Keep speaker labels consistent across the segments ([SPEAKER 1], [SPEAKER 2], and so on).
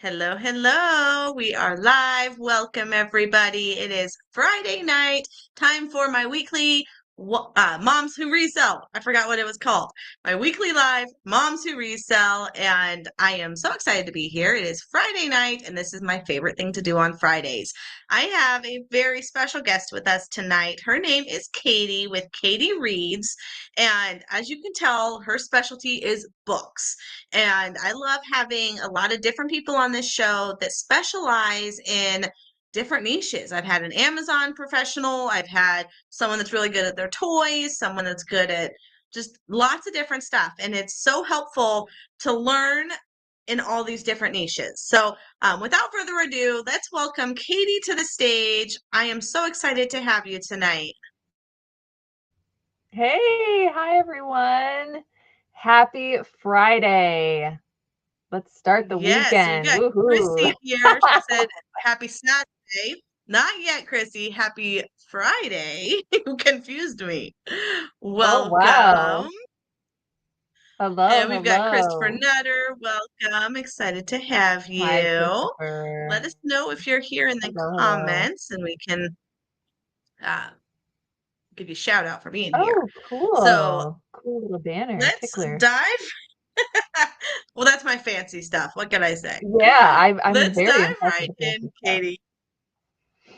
[SPEAKER 1] Hello, hello. We are live. Welcome, everybody. It is Friday night, time for my weekly Moms Who Resell. I forgot what it was called. My weekly live Moms Who Resell, and I am so excited to be here. It is Friday night, and this is my favorite thing to do on Fridays. I have a very special guest with us tonight. Her name is Katey with Katey Reads, and as you can tell, her specialty is books. And I love having a lot of different people on this show that specialize in different niches. I've had an Amazon professional, I've had someone that's really good at their toys, someone that's good at just lots of different stuff. And it's so helpful to learn in all these different niches. So, without further ado, let's welcome Katey to the stage. I am so excited to have you tonight.
[SPEAKER 2] Hey, hi everyone. Happy Friday. Let's start the
[SPEAKER 1] Yes, we
[SPEAKER 2] weekend.
[SPEAKER 1] got Chrissy
[SPEAKER 2] Woohoo.
[SPEAKER 1] here. She said, Happy Saturday. Not yet, Chrissy. Happy Friday. You confused me.
[SPEAKER 2] Oh,
[SPEAKER 1] Welcome.
[SPEAKER 2] wow. Hello,
[SPEAKER 1] And we've got Christopher
[SPEAKER 2] hello.
[SPEAKER 1] Nutter. Welcome. Excited to have
[SPEAKER 2] Hi,
[SPEAKER 1] you. Let
[SPEAKER 2] Christopher.
[SPEAKER 1] us know if you're here in the
[SPEAKER 2] Hello, hello.
[SPEAKER 1] comments and we can uh, give you a shout out for being here.
[SPEAKER 2] Oh,
[SPEAKER 1] So
[SPEAKER 2] cool. Cool little banner,
[SPEAKER 1] let's
[SPEAKER 2] tickler.
[SPEAKER 1] dive. Well, that's my fancy stuff. What can I say?
[SPEAKER 2] Yeah, I'm
[SPEAKER 1] Let's
[SPEAKER 2] very
[SPEAKER 1] dive
[SPEAKER 2] impressed
[SPEAKER 1] right
[SPEAKER 2] with the
[SPEAKER 1] in,
[SPEAKER 2] fancy stuff.
[SPEAKER 1] Katey.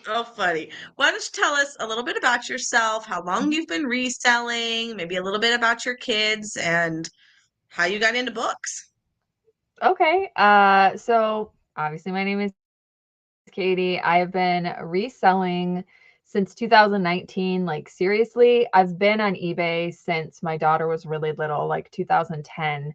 [SPEAKER 1] Oh, funny. Why don't you tell us a little bit about yourself, how long you've been reselling, maybe a little bit about your kids, and how you got into books?
[SPEAKER 2] Okay. So obviously my name is Katey. I have been reselling since 2019. Like, seriously, I've been on eBay since my daughter was really little, like 2010.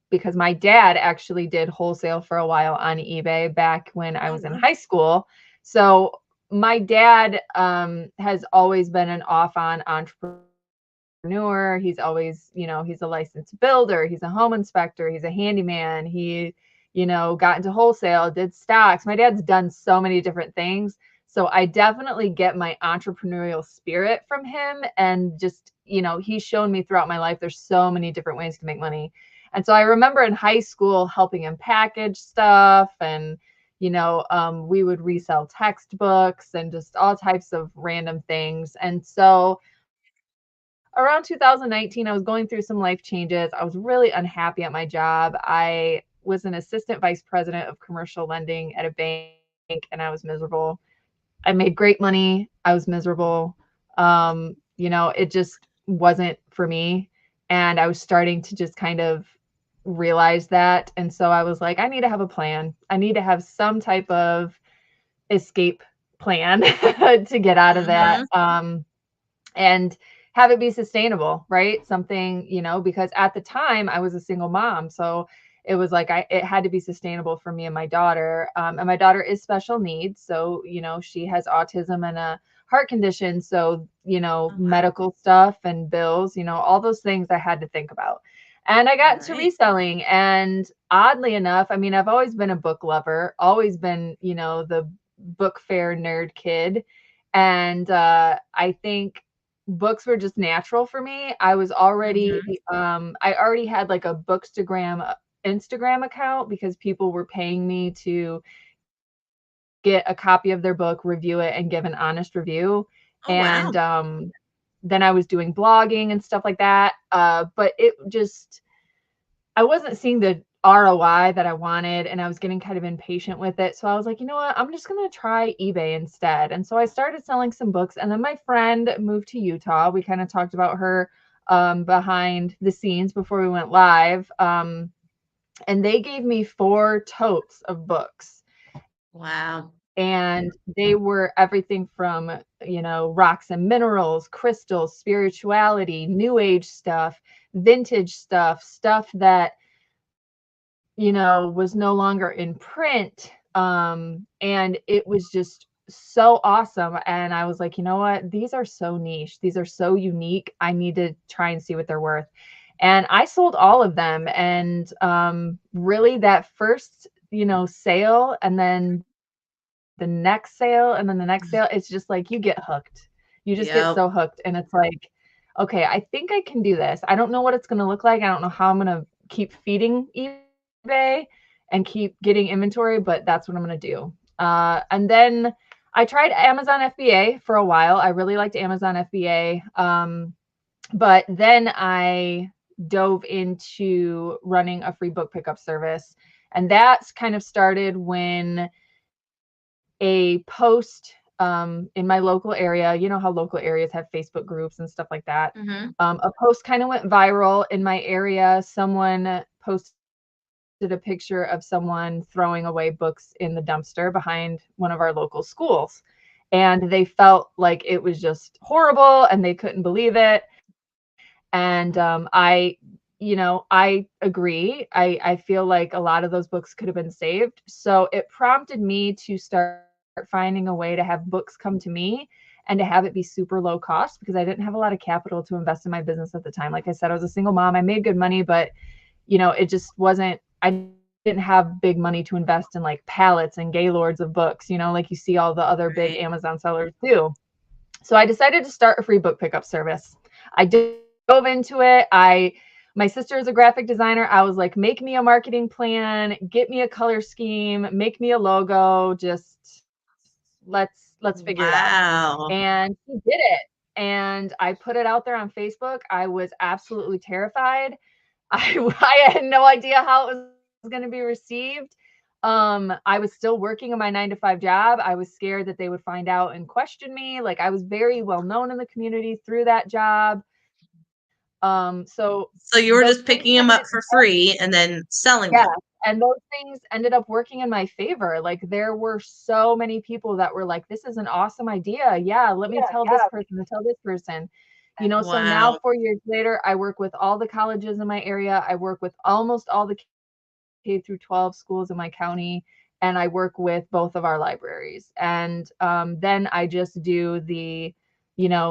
[SPEAKER 2] Because my dad actually did wholesale for a while on eBay back when I
[SPEAKER 1] Oh,
[SPEAKER 2] was in
[SPEAKER 1] wow.
[SPEAKER 2] high school. So my dad has always been an off-on entrepreneur. He's always, he's a licensed builder, he's a home inspector, he's a handyman. He got into wholesale, did stocks. My dad's done so many different things. So I definitely get my entrepreneurial spirit from him. And just, he's shown me throughout my life there's so many different ways to make money. And so I remember in high school helping him package stuff, and we would resell textbooks and just all types of random things. And so around 2019, I was going through some life changes. I was really unhappy at my job. I was an assistant vice president of commercial lending at a bank, and I was miserable. I made great money. I was miserable. It just wasn't for me. And I was starting to just kind of realize that. And so I was like, I need to have a plan. I need to have some type of escape plan to get out of that.
[SPEAKER 1] Mm-hmm.
[SPEAKER 2] And have it be sustainable, right? Something, because at the time I was a single mom. So it was like it had to be sustainable for me and my daughter. And my daughter is special needs. So, she has autism and a heart condition. So,
[SPEAKER 1] Oh, wow.
[SPEAKER 2] medical stuff and bills, all those things I had to think about. And I got into
[SPEAKER 1] Right.
[SPEAKER 2] reselling. And oddly enough, I mean, I've always been a book lover, always been, the book fair nerd kid. And I think books were just natural for me.
[SPEAKER 1] Mm-hmm.
[SPEAKER 2] I already had like a Instagram account because people were paying me to get a copy of their book, review it, and give an honest review.
[SPEAKER 1] Oh,
[SPEAKER 2] And
[SPEAKER 1] wow.
[SPEAKER 2] then I was doing blogging and stuff like that. But it just I wasn't seeing the ROI that I wanted, and I was getting kind of impatient with it. So I was like, you know what? I'm just going to try eBay instead. And so I started selling some books, and then my friend moved to Utah. We kind of talked about her behind the scenes before we went live. And they gave me 4 totes of books,
[SPEAKER 1] Wow.
[SPEAKER 2] and they were everything from, rocks and minerals, crystals, spirituality, new age stuff, vintage stuff that was no longer in print. And it was just so awesome. And I was like, you know what? These are so niche. These are so unique. I need to try and see what they're worth. And I sold all of them. And really, that first, sale, and then the next sale, and then the next sale, it's just like you get hooked. You just get
[SPEAKER 1] Yep.
[SPEAKER 2] so hooked. And it's like, okay, I think I can do this. I don't know what it's going to look like. I don't know how I'm going to keep feeding eBay and keep getting inventory, but that's what I'm going to do. And then I tried Amazon FBA for a while. I really liked Amazon FBA. But then I dove into running a free book pickup service. And that's kind of started when a post in my local area, you know how local areas have Facebook groups and stuff like that. A post kind of went viral in my area. Someone posted a picture of someone throwing away books in the dumpster behind one of our local schools. And they felt like it was just horrible and they couldn't believe it. And I agree. I feel like a lot of those books could have been saved. So it prompted me to start finding a way to have books come to me and to have it be super low cost, because I didn't have a lot of capital to invest in my business at the time. Like I said, I was a single mom. I made good money, but it just wasn't, I didn't have big money to invest in like pallets and gaylords of books, like you see all the other big Amazon sellers do. So I decided to start a free book pickup service. I dove into it. My sister is a graphic designer. I was like, make me a marketing plan, get me a color scheme, make me a logo. Just let's figure it out. And he did it. And I put it out there on Facebook. I was absolutely terrified. I had no idea how it was going to be received. I was still working in my 9-to-5 job. I was scared that they would find out and question me. Like, I was very well known in the community through that job. So
[SPEAKER 1] you were just picking them up for free and then selling them.
[SPEAKER 2] And those things ended up working in my favor. Like, there were so many people that were like, this is an awesome idea. Yeah, let me tell this person to tell this person. So now 4 years later, I work with all the colleges in my area. I work with almost all the K through 12 schools in my county, and I work with both of our libraries. And then I just do the,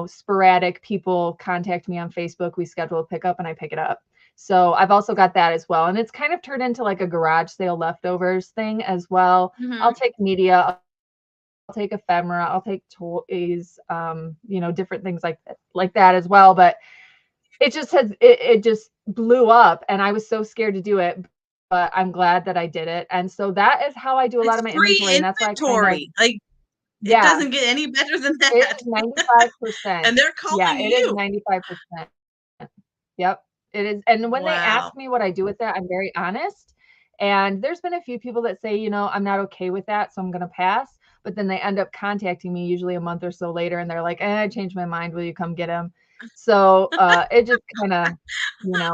[SPEAKER 2] sporadic people contact me on Facebook. We schedule a pickup and I pick it up. So I've also got that as well. And it's kind of turned into like a garage sale leftovers thing as well. I'll take media, I'll take ephemera, I'll take toys, different things like that as well. But it just it just blew up, and I was so scared to do it, but I'm glad that I did it. And so that is how I do a lot of my inventory. And that's why
[SPEAKER 1] it doesn't get any better than that.
[SPEAKER 2] It's 95%.
[SPEAKER 1] And they're calling
[SPEAKER 2] you.
[SPEAKER 1] It is
[SPEAKER 2] 95%. Yep, it is. And when they ask me what I do with that, I'm very honest. And there's been a few people that say, I'm not okay with that, so I'm going to pass. But then they end up contacting me usually a month or so later, and they're like, I changed my mind. Will you come get them? So it just kind of,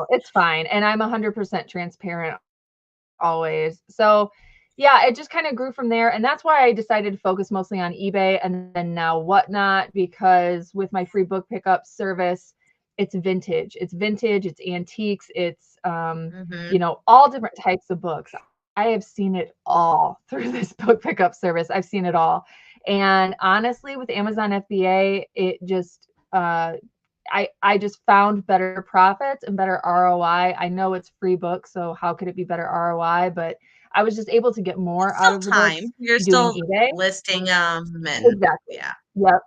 [SPEAKER 2] it's fine. And I'm 100% transparent always. So yeah, it just kind of grew from there. And that's why I decided to focus mostly on eBay and then now Whatnot, because with my free book pickup service, it's vintage, it's antiques, it's, all different types of books. I have seen it all through this book pickup service. I've seen it all. And honestly, with Amazon FBA, it just, I just found better profits and better ROI. I know it's free book, so how could it be better ROI? But I was just able to get more out of the books.
[SPEAKER 1] You're still listing them.
[SPEAKER 2] Exactly.
[SPEAKER 1] Yeah.
[SPEAKER 2] Yep.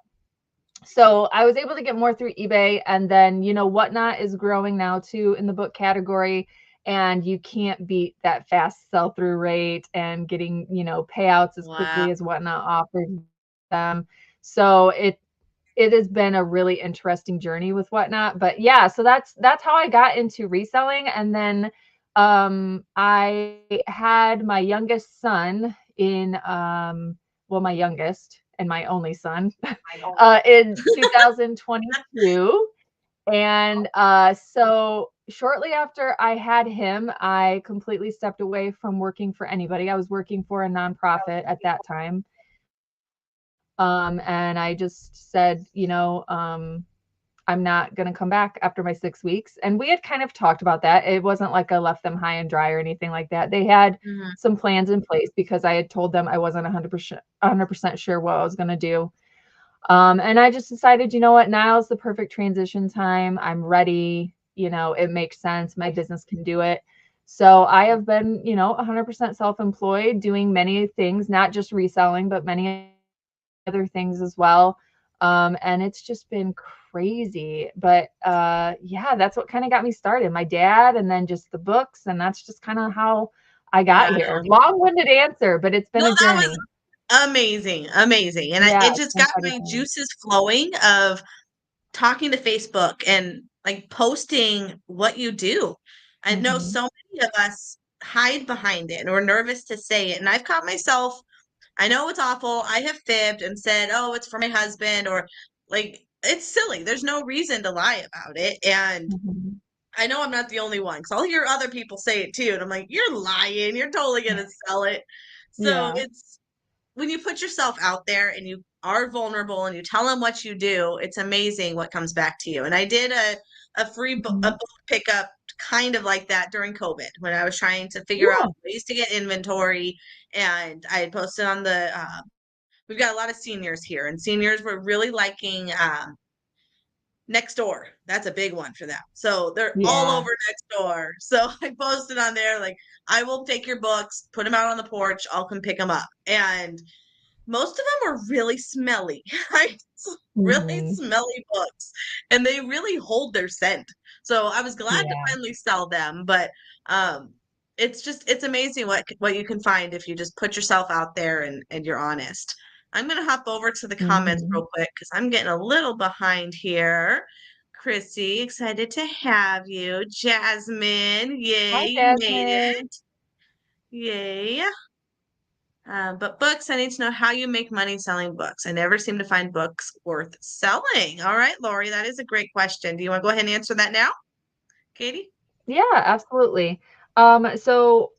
[SPEAKER 2] So I was able to get more through eBay, and then, Whatnot is growing now too in the book category, and you can't beat that fast sell-through rate and getting, payouts as quickly as Whatnot offers them. So it has been a really interesting journey with Whatnot. But yeah, so that's how I got into reselling. And then I had my youngest son in my youngest and my only son in 2022. And so shortly after I had him, I completely stepped away from working for anybody. I was working for a nonprofit at that time. And I just said, I'm not going to come back after my 6 weeks. And we had kind of talked about that. It wasn't like I left them high and dry or anything like that. They had some plans in place because I had told them I wasn't 100% sure what I was going to do. And I just decided, what, now is the perfect transition time. I'm ready. It makes sense. My business can do it. So I have been, 100% self-employed, doing many things, not just reselling, but many other things as well. And it's just been crazy. But yeah, that's what kind of got me started. My dad, and then just the books. And that's just kind of how I got
[SPEAKER 1] Wow.
[SPEAKER 2] here. Long-winded answer, but it's been
[SPEAKER 1] No,
[SPEAKER 2] a
[SPEAKER 1] that was
[SPEAKER 2] journey.
[SPEAKER 1] amazing, amazing. And
[SPEAKER 2] Yeah,
[SPEAKER 1] it
[SPEAKER 2] it's
[SPEAKER 1] just
[SPEAKER 2] been
[SPEAKER 1] got
[SPEAKER 2] quite a
[SPEAKER 1] my
[SPEAKER 2] journey.
[SPEAKER 1] juices flowing of talking to Facebook and like posting what you do. I know
[SPEAKER 2] Mhm.
[SPEAKER 1] so many of us hide behind it and we're nervous to say it. And I've caught myself, I know it's awful. I have fibbed and said, oh, it's for my husband, or like, it's silly. There's no reason to lie about it. And
[SPEAKER 2] Mhm.
[SPEAKER 1] I know I'm not the only one because I'll hear other people say it too. And I'm like, you're lying. You're totally going to sell it. So
[SPEAKER 2] Yeah.
[SPEAKER 1] it's when you put yourself out there and you are vulnerable and you tell them what you do, it's amazing what comes back to you. And I did a free a
[SPEAKER 2] Mhm.
[SPEAKER 1] book pickup kind of like that during COVID when I was trying to figure out
[SPEAKER 2] Yeah.
[SPEAKER 1] ways to get inventory. And I had posted on the, we've got a lot of seniors here, and seniors were really liking next door. That's a big one for them. So they're all
[SPEAKER 2] Yeah.
[SPEAKER 1] over next door. So I posted on there, like, I will take your books, put them out on the porch, I'll come pick them up. And most of them were really smelly, right? Really
[SPEAKER 2] Mhm.
[SPEAKER 1] smelly books, and they really hold their scent. So I was glad to
[SPEAKER 2] Yeah.
[SPEAKER 1] finally sell them, but um, it's amazing what you can find if you just put yourself out there and you're honest. I'm gonna hop over to the comments
[SPEAKER 2] Mhm.
[SPEAKER 1] real quick because I'm getting a little behind here. Chrissy, excited to have you. Jasmine,
[SPEAKER 2] Hi,
[SPEAKER 1] yay, you made
[SPEAKER 2] Jasmine.
[SPEAKER 1] it. Yay. But books, I need to know how you make money selling books. I never seem to find books worth selling. All right, Lori, that is a great question. Do you want to go ahead and answer that now, Katey?
[SPEAKER 2] Yeah, absolutely. So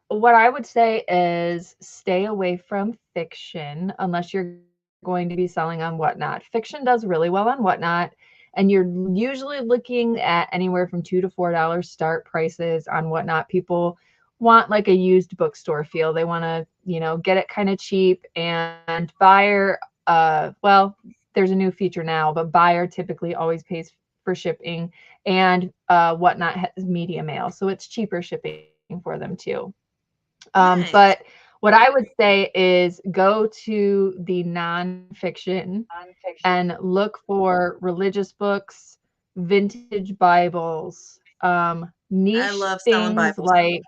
[SPEAKER 2] what I would say is stay away from fiction unless you're going to be selling on Whatnot. Fiction does really well on Whatnot, and you're usually looking at anywhere from $2 to $4 start prices on Whatnot. People want like a used bookstore feel. They want to, get it kind of cheap, and buyer, well, there's a new feature now, but buyer typically always pays for shipping, and Whatnot has media mail, so it's cheaper shipping for them too.
[SPEAKER 1] Nice.
[SPEAKER 2] But what I would say is go to the nonfiction and look for religious books, vintage Bibles,
[SPEAKER 1] I
[SPEAKER 2] niche
[SPEAKER 1] love selling
[SPEAKER 2] things
[SPEAKER 1] Bibles.
[SPEAKER 2] like,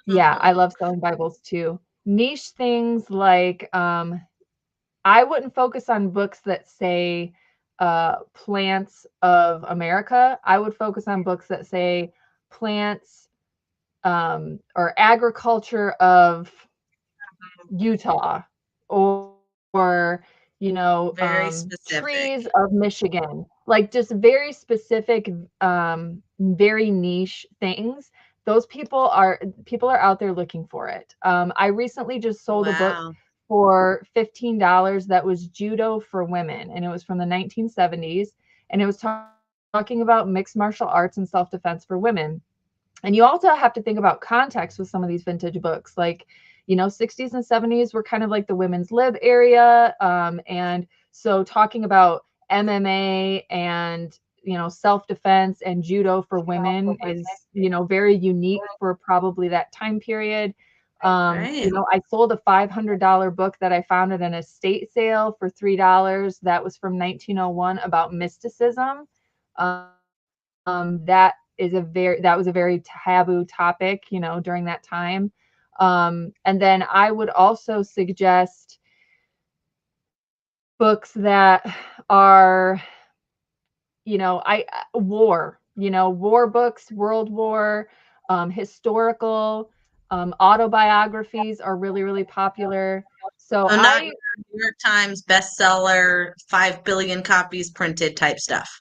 [SPEAKER 2] yeah, I love selling Bibles too. Niche things like, I wouldn't focus on books that say plants of America. I would focus on books that say plants or agriculture of Utah, or
[SPEAKER 1] Very specific.
[SPEAKER 2] trees of Michigan, like just very specific, very niche things. Those people are out there looking for it. I recently just sold a book
[SPEAKER 1] Wow.
[SPEAKER 2] for $15 that was judo for women, and it was from the 1970s, and it was talking about mixed martial arts and self-defense for women. And you also have to think about context with some of these vintage books. Like, 60s and 70s were kind of like the women's lib area. And so talking about MMA and, self-defense and judo for women is, very unique for probably that time period.
[SPEAKER 1] Right.
[SPEAKER 2] I sold a $500 book that I found at an estate sale for $3. That was from 1901 about mysticism. That was a very taboo topic, during that time. And then I would also suggest books that are, I war, war books, World War, historical, autobiographies are really, really popular. So
[SPEAKER 1] So not your New York Times bestseller, 5 billion copies printed type stuff.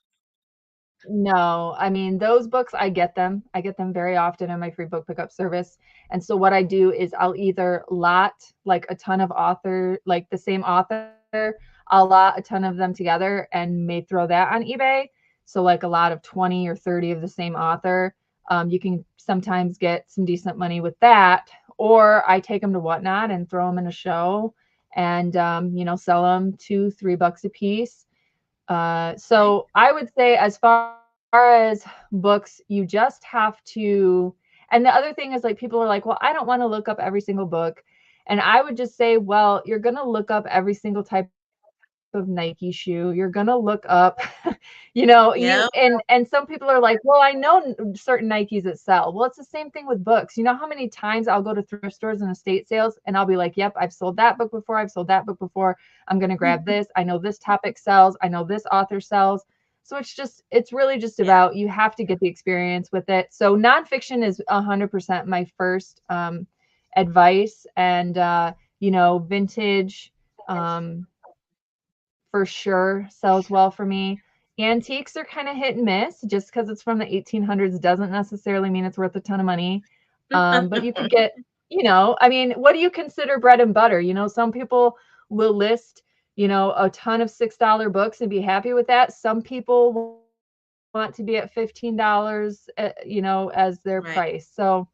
[SPEAKER 2] No, I mean, those books, I get them. I get them very often in my free book pickup service. And so what I do is I'll either lot like a ton of like the same author, I'll lot a ton of them together and may throw that on eBay. So like a lot of 20 or 30 of the same author. You can sometimes get some decent money with that. Or I take them to Whatnot and throw them in a show and, sell them $2, $3 a piece.
[SPEAKER 1] Right.
[SPEAKER 2] So I would say, as far as books, you just have to. And the other thing is, like, people are like, well, I don't want to look up every single book. And I would just say, well, you're going to look up every single type of of Nike shoe. You're going to look up, you know,
[SPEAKER 1] Yep.
[SPEAKER 2] and some people are like, well, I know certain Nikes that sell. Well, it's the same thing with books. You know how many times I'll go to thrift stores and estate sales and I'll be like, yep, I've sold that book before. I've sold that book before. I'm going to grab this. I know this topic sells. I know this author sells. So it's really just
[SPEAKER 1] Yeah.
[SPEAKER 2] about, you have to get the experience with it. So nonfiction is 100% my first advice. And, you know, vintage for sure sells well for me. Antiques are kind of hit and miss. Just because it's from the 1800s doesn't necessarily mean it's worth a ton of money. But you could get, you know, I mean, what do you consider bread and butter? You know, some people will list, you know, a ton of $6 books and be happy with that. Some people want to be at $15, you know, as their
[SPEAKER 1] Right.
[SPEAKER 2] price. So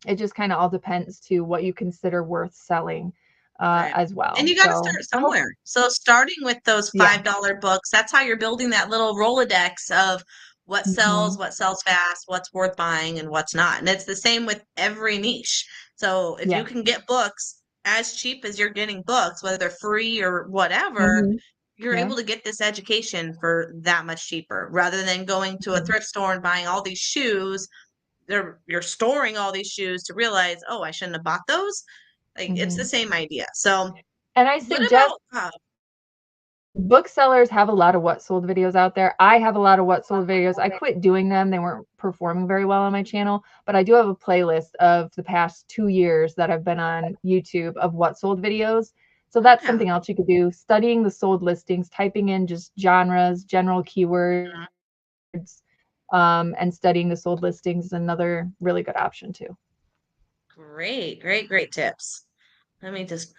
[SPEAKER 2] it just kind of all depends to what you consider worth selling
[SPEAKER 1] Right.
[SPEAKER 2] as
[SPEAKER 1] And
[SPEAKER 2] well.
[SPEAKER 1] you got to
[SPEAKER 2] So
[SPEAKER 1] start
[SPEAKER 2] I hope,
[SPEAKER 1] somewhere. So starting with those
[SPEAKER 2] yeah.
[SPEAKER 1] $5 books, that's how you're building that little Rolodex of
[SPEAKER 2] Hmm.
[SPEAKER 1] what sells fast, what's worth buying, and what's not. And it's the same with every niche. So if you
[SPEAKER 2] Yeah.
[SPEAKER 1] can get books as cheap as you're getting books, whether they're free or whatever,
[SPEAKER 2] Hmm.
[SPEAKER 1] you're
[SPEAKER 2] Yeah.
[SPEAKER 1] able to get this education for that much cheaper rather than going to a
[SPEAKER 2] Mhm.
[SPEAKER 1] thrift store and buying all these shoes. You're storing all these shoes to realize, oh, I shouldn't have bought those. Like it's the
[SPEAKER 2] Mhm.
[SPEAKER 1] same idea. So
[SPEAKER 2] And I
[SPEAKER 1] what
[SPEAKER 2] suggest
[SPEAKER 1] about
[SPEAKER 2] booksellers have a lot of what sold videos out there. I have a lot of what sold videos. I quit doing them. They weren't performing very well on my channel, but I do have a playlist of the past 2 years that I've been on YouTube of what sold videos. So that's
[SPEAKER 1] yeah.
[SPEAKER 2] something else you could do. Studying the sold listings, typing in just genres, general keywords,
[SPEAKER 1] Mhm.
[SPEAKER 2] and studying the sold listings is another really good option too.
[SPEAKER 1] Great tips. Let me just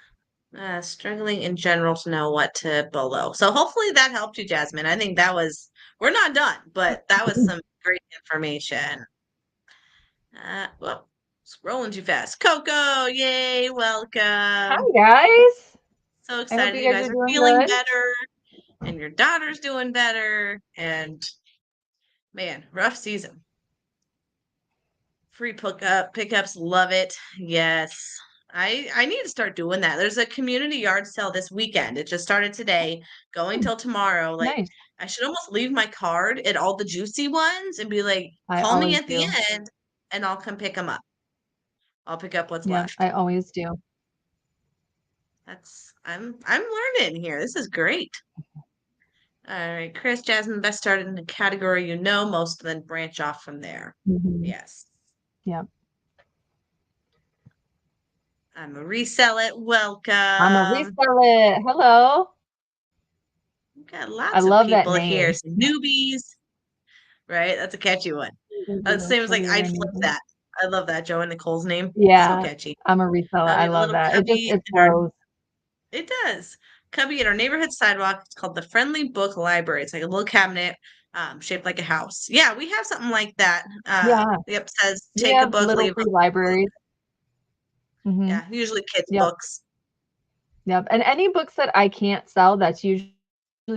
[SPEAKER 1] struggling in general to know what to below. So hopefully that helped you, Jasmine. I think that was we're not done, but that was some great information. Well, scrolling too fast. Coco, yay,
[SPEAKER 2] Hi
[SPEAKER 1] welcome.
[SPEAKER 2] guys.
[SPEAKER 1] So
[SPEAKER 2] I hope
[SPEAKER 1] excited
[SPEAKER 2] you
[SPEAKER 1] you
[SPEAKER 2] guys
[SPEAKER 1] guys
[SPEAKER 2] are
[SPEAKER 1] are
[SPEAKER 2] doing
[SPEAKER 1] feeling
[SPEAKER 2] good.
[SPEAKER 1] better and your daughter's doing better. And man, rough season. Free pickups, love it. Yes. I need to start doing that. There's a community yard sale this weekend. It just started today, going
[SPEAKER 2] Hmm,
[SPEAKER 1] till tomorrow. Like
[SPEAKER 2] nice.
[SPEAKER 1] I should almost leave my card at all the juicy ones and be like,
[SPEAKER 2] I
[SPEAKER 1] call me
[SPEAKER 2] always
[SPEAKER 1] at the
[SPEAKER 2] do.
[SPEAKER 1] end and I'll come pick them up. I'll pick up what's
[SPEAKER 2] Yeah,
[SPEAKER 1] left.
[SPEAKER 2] I always do.
[SPEAKER 1] I'm learning here. This is great. All right, Chris, Jasmine, best started in the category you know most, then branch off from there.
[SPEAKER 2] Hmm.
[SPEAKER 1] Yes.
[SPEAKER 2] Yeah.
[SPEAKER 1] I'm a resell it.
[SPEAKER 2] I'm a
[SPEAKER 1] Welcome.
[SPEAKER 2] reseller. Hello.
[SPEAKER 1] We've got
[SPEAKER 2] I
[SPEAKER 1] lots of
[SPEAKER 2] love that
[SPEAKER 1] people here.
[SPEAKER 2] name.
[SPEAKER 1] Some newbies, right? That's a catchy one. That seems like
[SPEAKER 2] Really,
[SPEAKER 1] I'd
[SPEAKER 2] really
[SPEAKER 1] flip
[SPEAKER 2] amazing.
[SPEAKER 1] that. I love that, Joe and Nicole's name. So
[SPEAKER 2] Yeah,
[SPEAKER 1] catchy.
[SPEAKER 2] I'm a reseller.
[SPEAKER 1] We
[SPEAKER 2] I
[SPEAKER 1] have a
[SPEAKER 2] love
[SPEAKER 1] little
[SPEAKER 2] that.
[SPEAKER 1] cubby
[SPEAKER 2] It
[SPEAKER 1] in our
[SPEAKER 2] flows.
[SPEAKER 1] it does. Cubby in our neighborhood sidewalk. It's called the Friendly Book Library. It's like a little cabinet shaped like a house. Yeah, we have something like that.
[SPEAKER 2] Yeah,
[SPEAKER 1] Yep, says
[SPEAKER 2] we
[SPEAKER 1] take a
[SPEAKER 2] have
[SPEAKER 1] book,
[SPEAKER 2] little
[SPEAKER 1] leave a
[SPEAKER 2] free
[SPEAKER 1] book.
[SPEAKER 2] libraries. Hmm.
[SPEAKER 1] Yeah, usually kids'
[SPEAKER 2] Yep,
[SPEAKER 1] books.
[SPEAKER 2] yep. And any books that I can't sell, that's usually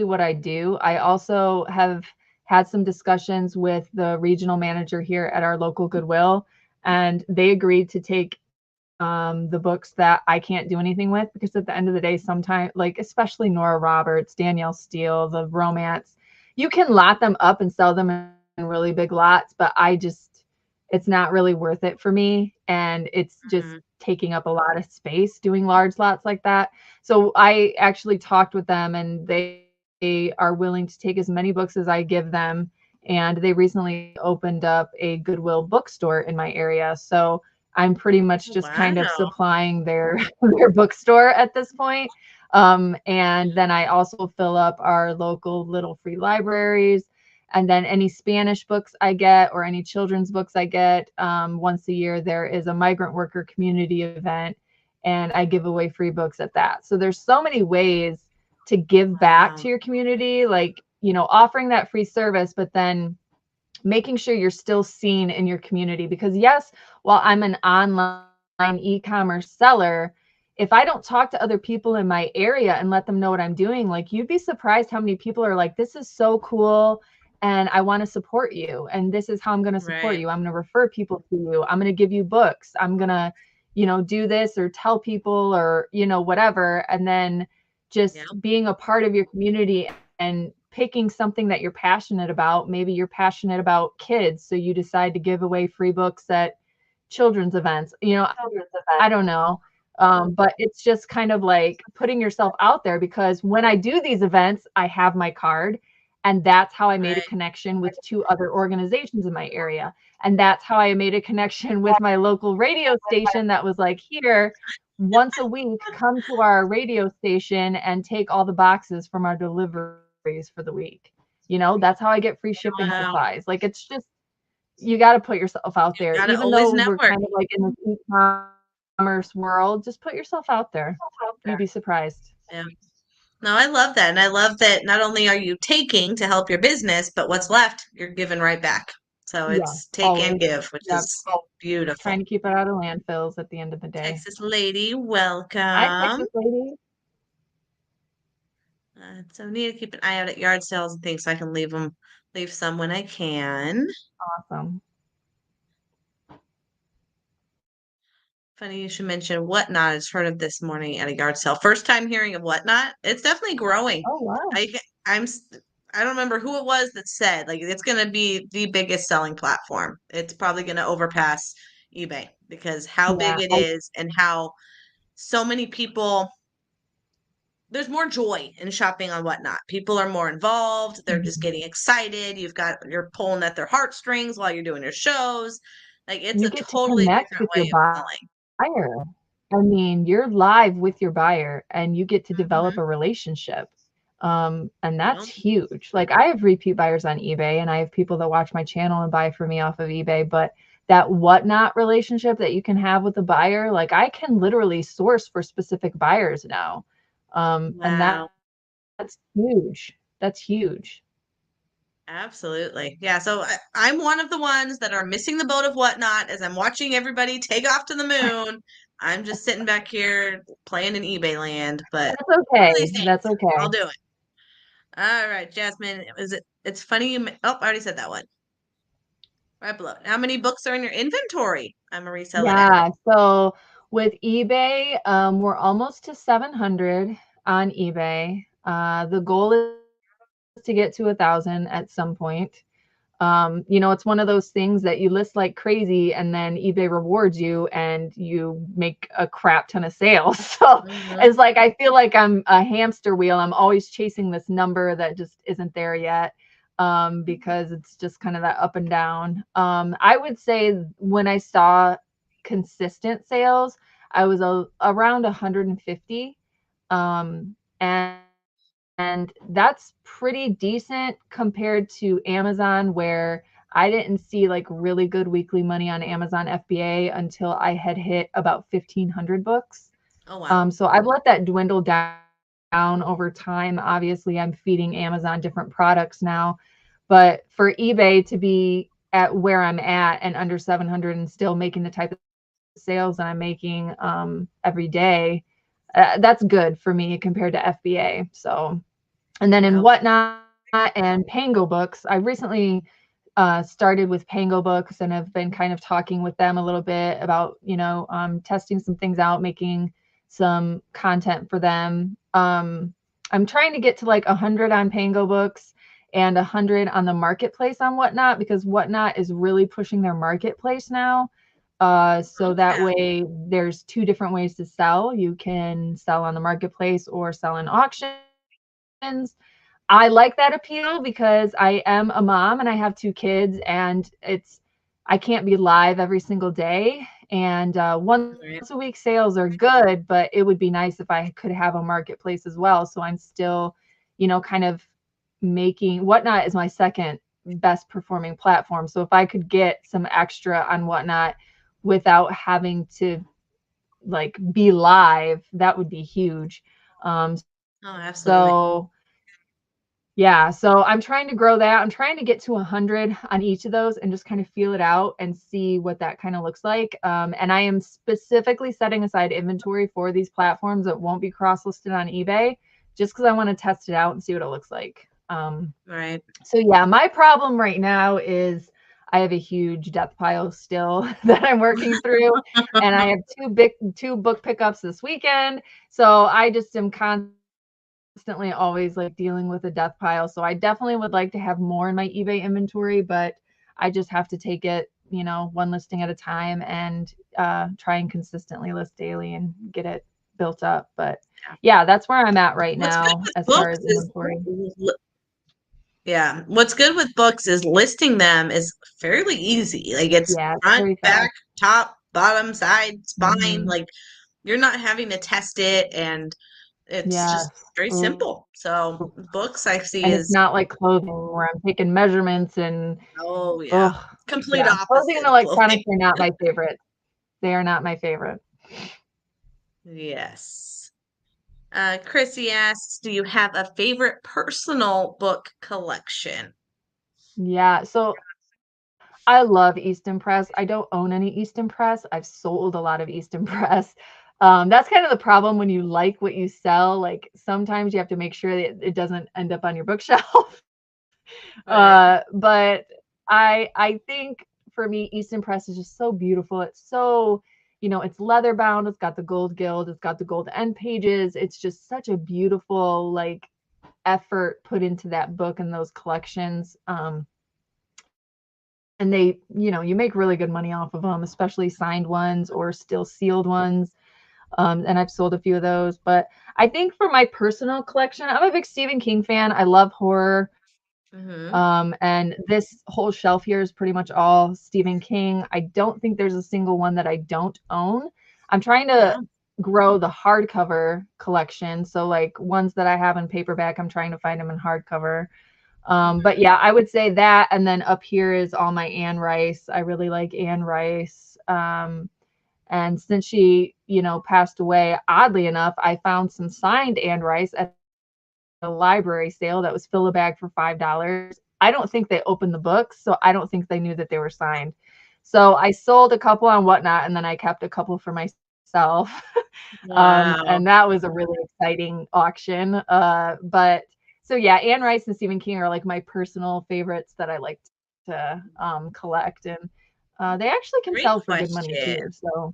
[SPEAKER 2] what I do. I also have had some discussions with the regional manager here at our local Goodwill, and they agreed to take the books that I can't do anything with, because at the end of the day, sometimes, like especially Nora Roberts, Danielle Steele, the romance, you can lot them up and sell them in really big lots, but it's not really worth it for me. And it's just
[SPEAKER 1] Mhm.
[SPEAKER 2] taking up a lot of space doing large lots like that. So I actually talked with them, and they are willing to take as many books as I give them. And they recently opened up a Goodwill bookstore in my area. So I'm pretty much just kind of
[SPEAKER 1] Wow.
[SPEAKER 2] supplying their their bookstore at this point. And then I also fill up our local little free libraries. And then any Spanish books I get, or any children's books I get, once a year, there is a migrant worker community event, and I give away free books at that. So there's so many ways to give back
[SPEAKER 1] Wow.
[SPEAKER 2] to your community, like, you know, offering that free service, but then making sure you're still seen in your community. Because yes, while I'm an online e-commerce seller, if I don't talk to other people in my area and let them know what I'm doing, like, you'd be surprised how many people are like, this is so cool and I want to support you, and this is how I'm going to support
[SPEAKER 1] Right.
[SPEAKER 2] you. I'm going to refer people to you. I'm going to give you books. I'm going to, you know, do this or tell people, or, you know, whatever. And then
[SPEAKER 1] Yeah.
[SPEAKER 2] just being a part of your community and picking something that you're passionate about. Maybe you're passionate about kids, so you decide to give away free books at children's events. I don't know. But it's just kind of like putting yourself out there, because when I do these events, I have my card. And that's how I made a
[SPEAKER 1] Right.
[SPEAKER 2] connection with 2 other organizations in my area. And that's how I made a connection with my local radio station that was like, here, once a week, come to our radio station and take all the boxes from our deliveries for the week. That's how I get free shipping
[SPEAKER 1] Wow.
[SPEAKER 2] supplies. Like, it's just, you got to put yourself out
[SPEAKER 1] You
[SPEAKER 2] there,
[SPEAKER 1] gotta
[SPEAKER 2] even
[SPEAKER 1] always
[SPEAKER 2] though we're
[SPEAKER 1] network.
[SPEAKER 2] kind of like in the e-commerce world. Just put yourself out there. You'd be surprised.
[SPEAKER 1] Yeah. No, I love that. And I love that not only are you taking to help your business, but what's left, you're giving right back. So
[SPEAKER 2] Yeah,
[SPEAKER 1] it's take and
[SPEAKER 2] always.
[SPEAKER 1] give, which
[SPEAKER 2] Yep.
[SPEAKER 1] is beautiful.
[SPEAKER 2] Trying to keep it out of landfills at the end of the day.
[SPEAKER 1] Texas lady,
[SPEAKER 2] Hi,
[SPEAKER 1] welcome.
[SPEAKER 2] Texas lady.
[SPEAKER 1] So I need to keep an eye out at yard sales and things so I can leave some when I can.
[SPEAKER 2] Awesome.
[SPEAKER 1] Funny you should mention Whatnot. I just heard of this morning at a yard sale. First time hearing of Whatnot. It's definitely growing.
[SPEAKER 2] Oh, wow.
[SPEAKER 1] I I'm s- I don't remember who it was that said like it's going to be the biggest selling platform. It's probably going to overpass eBay because how big
[SPEAKER 2] Yeah.
[SPEAKER 1] it is and how so many people there's more joy in shopping on Whatnot. People are more involved. They're just
[SPEAKER 2] Mhm.
[SPEAKER 1] getting excited. You're pulling at their heartstrings while you're doing your shows. Like it's
[SPEAKER 2] You
[SPEAKER 1] a
[SPEAKER 2] get to
[SPEAKER 1] totally
[SPEAKER 2] connect
[SPEAKER 1] different
[SPEAKER 2] with
[SPEAKER 1] way
[SPEAKER 2] your
[SPEAKER 1] of selling.
[SPEAKER 2] buyer. I mean, you're live with your buyer and you get to develop
[SPEAKER 1] Hmm.
[SPEAKER 2] a relationship. And that's
[SPEAKER 1] Yep.
[SPEAKER 2] huge. Like, I have repeat buyers on eBay and I have people that watch my channel and buy from me off of eBay, but that Whatnot relationship that you can have with a buyer, like, I can literally source for specific buyers now. And
[SPEAKER 1] Wow.
[SPEAKER 2] that's huge. That's huge.
[SPEAKER 1] Absolutely. Yeah. So I'm one of the ones that are missing the boat of Whatnot as I'm watching everybody take off to the moon. I'm just sitting back here playing in eBay land, but
[SPEAKER 2] That's
[SPEAKER 1] one
[SPEAKER 2] okay.
[SPEAKER 1] of these
[SPEAKER 2] That's
[SPEAKER 1] days I'll
[SPEAKER 2] okay.
[SPEAKER 1] do it. All right, Jasmine. It's funny oh, I already said that one. Right below. How many books are in your inventory? I'm a reseller now.
[SPEAKER 2] Yeah. So with eBay, we're almost to 700 on eBay. The goal is to get to 1,000 at some point. It's one of those things that you list like crazy and then eBay rewards you and you make a crap ton of sales. So
[SPEAKER 1] Hmm.
[SPEAKER 2] it's like, I feel like I'm a hamster wheel. I'm always chasing this number that just isn't there yet. Because it's just kind of that up and down. I would say when I saw consistent sales, I was around 150. And that's pretty decent compared to Amazon, where I didn't see like really good weekly money on Amazon FBA until I had hit about 1,500 books.
[SPEAKER 1] Oh wow.
[SPEAKER 2] So I've let that dwindle down over time. Obviously, I'm feeding Amazon different products now, but for eBay to be at where I'm at and under 700 and still making the type of sales that I'm making every day, that's good for me compared to FBA. So, and then in
[SPEAKER 1] Wow.
[SPEAKER 2] Whatnot and Pango Books, I recently started with Pango Books and have been kind of talking with them a little bit about, testing some things out, making some content for them. I'm trying to get to like 100 on Pango Books and 100 on the marketplace on Whatnot, because Whatnot is really pushing their marketplace now. So that
[SPEAKER 1] Okay.
[SPEAKER 2] way there's 2 different ways to sell. You can sell on the marketplace or sell in auctions. I like that appeal because I am a mom and I have 2 kids, and I can't be live every single day. And once
[SPEAKER 1] Right.
[SPEAKER 2] a week sales are good, but it would be nice if I could have a marketplace as well. So I'm still, kind of making Whatnot is my second best performing platform. So if I could get some extra on Whatnot without having to like be live, that would be huge. Um,
[SPEAKER 1] Oh, absolutely.
[SPEAKER 2] so yeah, so I'm trying to grow that. I'm trying to get to 100 on each of those and just kind of feel it out and see what that kind of looks like. And I am specifically setting aside inventory for these platforms that won't be cross-listed on eBay, just because I want to test it out and see what it looks like.
[SPEAKER 1] Right.
[SPEAKER 2] So yeah, my problem right now is I have a huge death pile still that I'm working through, and I have two book pickups this weekend. So I just am constantly constantly always like dealing with a death pile. So I definitely would like to have more in my eBay inventory, but I just have to take it, one listing at a time and try and consistently list daily and get it built up. But
[SPEAKER 1] Yeah.
[SPEAKER 2] yeah, that's where I'm at right
[SPEAKER 1] What's good
[SPEAKER 2] now
[SPEAKER 1] with
[SPEAKER 2] as far
[SPEAKER 1] books
[SPEAKER 2] as
[SPEAKER 1] is
[SPEAKER 2] inventory.
[SPEAKER 1] yeah, what's good with books is listing them is fairly easy. Like it's
[SPEAKER 2] Yeah, it's
[SPEAKER 1] front,
[SPEAKER 2] very
[SPEAKER 1] back,
[SPEAKER 2] fast.
[SPEAKER 1] top, bottom, side, spine.
[SPEAKER 2] Hmm.
[SPEAKER 1] Like you're not having to test it, and it's just
[SPEAKER 2] Yes.
[SPEAKER 1] very
[SPEAKER 2] Ooh.
[SPEAKER 1] simple. So books I see
[SPEAKER 2] And it's
[SPEAKER 1] is
[SPEAKER 2] not like clothing where I'm taking measurements and
[SPEAKER 1] oh yeah,
[SPEAKER 2] oh
[SPEAKER 1] complete
[SPEAKER 2] yeah. Clothing
[SPEAKER 1] opposite
[SPEAKER 2] and
[SPEAKER 1] of clothing.
[SPEAKER 2] electronics are not my favorite. They are not my favorite.
[SPEAKER 1] Yes. Chrissy asks, do you have a favorite personal book collection?
[SPEAKER 2] Yeah. So I love Easton Press. I don't own any Easton Press. I've sold a lot of Easton Press. That's kind of the problem when you like what you sell. Like sometimes you have to make sure that it doesn't end up on your bookshelf.
[SPEAKER 1] Oh yeah.
[SPEAKER 2] But I think for me, Easton Press is just so beautiful. It's so, it's leather bound. It's got the gold gild. It's got the gold end pages. It's just such a beautiful like effort put into that book and those collections. And they, you make really good money off of them, especially signed ones or still sealed ones. And I've sold a few of those. But I think for my personal collection, I'm a big Stephen King fan. I love horror.
[SPEAKER 1] Mm-hmm.
[SPEAKER 2] And this whole shelf here is pretty much all Stephen King. I don't think there's a single one that I don't own. I'm trying to
[SPEAKER 1] Yeah.
[SPEAKER 2] grow the hardcover collection. So like ones that I have in paperback, I'm trying to find them in hardcover. But
[SPEAKER 1] Mm-hmm.
[SPEAKER 2] yeah, I would say that. And then up here is all my Anne Rice. I really like Anne Rice. And since she, passed away, oddly enough, I found some signed Anne Rice at a library sale that was fill a bag for $5. I don't think they opened the books, so I don't think they knew that they were signed. So I sold a couple on Whatnot, and then I kept a couple for myself.
[SPEAKER 1] Wow.
[SPEAKER 2] And that was a really exciting auction. But so yeah, Anne Rice and Stephen King are like my personal favorites that I like to collect, and they actually can
[SPEAKER 1] Great
[SPEAKER 2] sell for good money
[SPEAKER 1] question.
[SPEAKER 2] too. So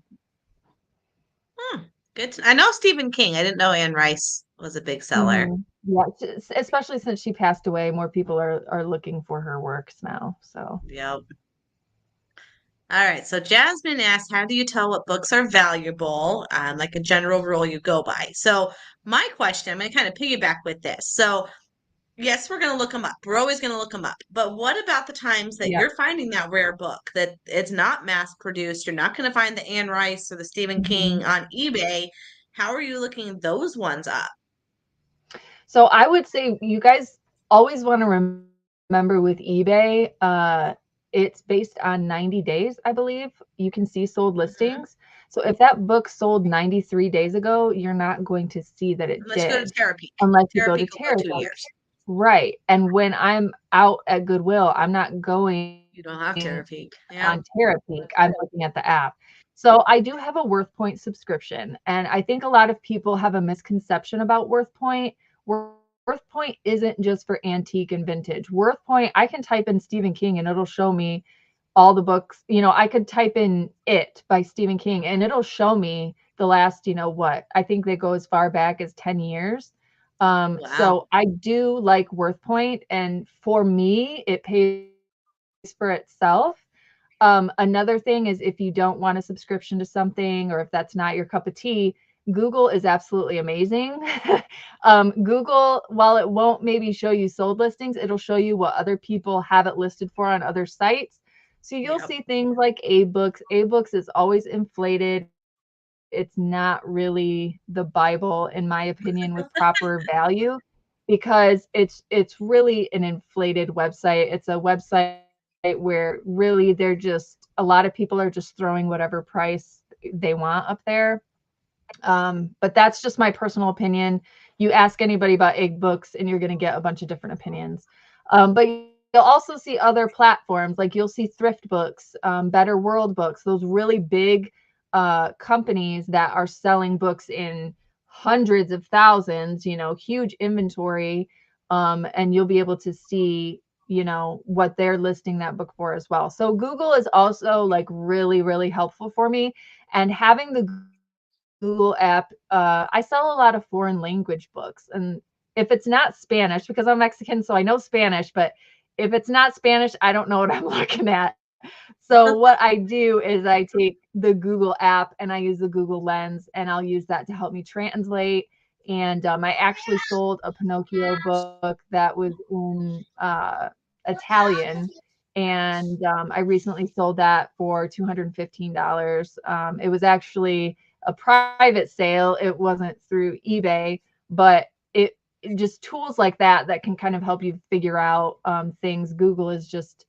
[SPEAKER 1] Hmm. Good. I know Stephen King. I didn't know Anne Rice was a big seller.
[SPEAKER 2] yeah, especially since she passed away, more people are looking for her works now. So
[SPEAKER 1] Yep. All right. So Jasmine asked, how do you tell what books are valuable? Like a general rule you go by. So my question, I'm going to kind of piggyback with this. So yes, we're going to look them up. We're always going to look them up. But what about the times that
[SPEAKER 2] yeah.
[SPEAKER 1] you're finding that rare book that it's not mass produced? You're not going to find the Anne Rice or the Stephen
[SPEAKER 2] Mhm.
[SPEAKER 1] King on eBay. How are you looking those ones up?
[SPEAKER 2] So I would say you guys always want to remember with eBay, it's based on 90 days, I believe. You can see sold
[SPEAKER 1] Mhm.
[SPEAKER 2] listings. So if that book sold 93 days ago, you're not going to see that it
[SPEAKER 1] Unless you go to
[SPEAKER 2] did
[SPEAKER 1] Terapeak.
[SPEAKER 2] unless you go to
[SPEAKER 1] Terapeak will go
[SPEAKER 2] Terra.
[SPEAKER 1] 2 years.
[SPEAKER 2] Right. And when I'm out at Goodwill, I'm not going
[SPEAKER 1] You don't have Terapeak. Yeah.
[SPEAKER 2] on Terapeak. I'm looking at the app. So I do have a WorthPoint subscription, and I think a lot of people have a misconception about WorthPoint. WorthPoint isn't just for antique and vintage. WorthPoint, I can type in Stephen King and it'll show me all the books. I could type in It by Stephen King and it'll show me the last, what? I think they go as far back as 10 years.
[SPEAKER 1] Wow.
[SPEAKER 2] So I do like WorthPoint, and for me, it pays for itself. Another thing is if you don't want a subscription to something or if that's not your cup of tea, Google is absolutely amazing. Google, while it won't maybe show you sold listings, it'll show you what other people have it listed for on other sites. So you'll
[SPEAKER 1] Yep.
[SPEAKER 2] see things like A-books. A-books is always inflated. It's not really the Bible, in my opinion, with proper value because it's really an inflated website. It's a website where really they're just a lot of people are just throwing whatever price they want up there. But that's just my personal opinion. You ask anybody about egg books and you're going to get a bunch of different opinions. But you'll also see other platforms, like you'll see Thrift Books, Better World Books, those really big companies that are selling books in hundreds of thousands, huge inventory. And you'll be able to see, what they're listing that book for as well. So Google is also like really, really helpful for me. And having the Google app, I sell a lot of foreign language books, and if it's not Spanish, because I'm Mexican, so I know Spanish, but if it's not Spanish, I don't know what I'm looking at. So what I do is I take the Google app and I use the Google Lens, and I'll use that to help me translate. And I actually sold a Pinocchio book that was in Italian, and I recently sold that for $215. It was actually a private sale. It wasn't through eBay, but just tools like that that can kind of help you figure out things. Google is just,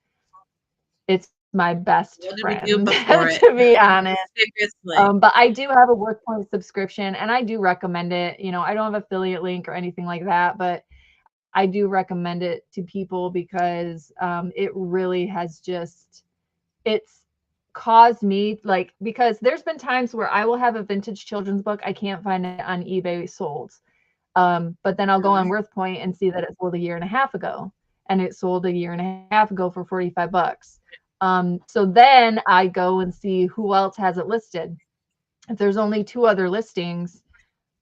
[SPEAKER 2] it's my best
[SPEAKER 1] What did we do
[SPEAKER 2] friend,
[SPEAKER 1] before it?
[SPEAKER 2] to be honest.
[SPEAKER 1] Seriously.
[SPEAKER 2] But I do have a WorkPoint subscription, and I do recommend it. You know, I don't have affiliate link or anything like that, but I do recommend it to people because it really has just, it's caused me, like, because there's been times where I will have a vintage children's book, I can't find it on eBay sold. But then I'll go on WorthPoint and see that it sold a year and a half ago, and it sold a year and a half ago for $45. So then I go and see who else has it listed. If there's only 2 other listings,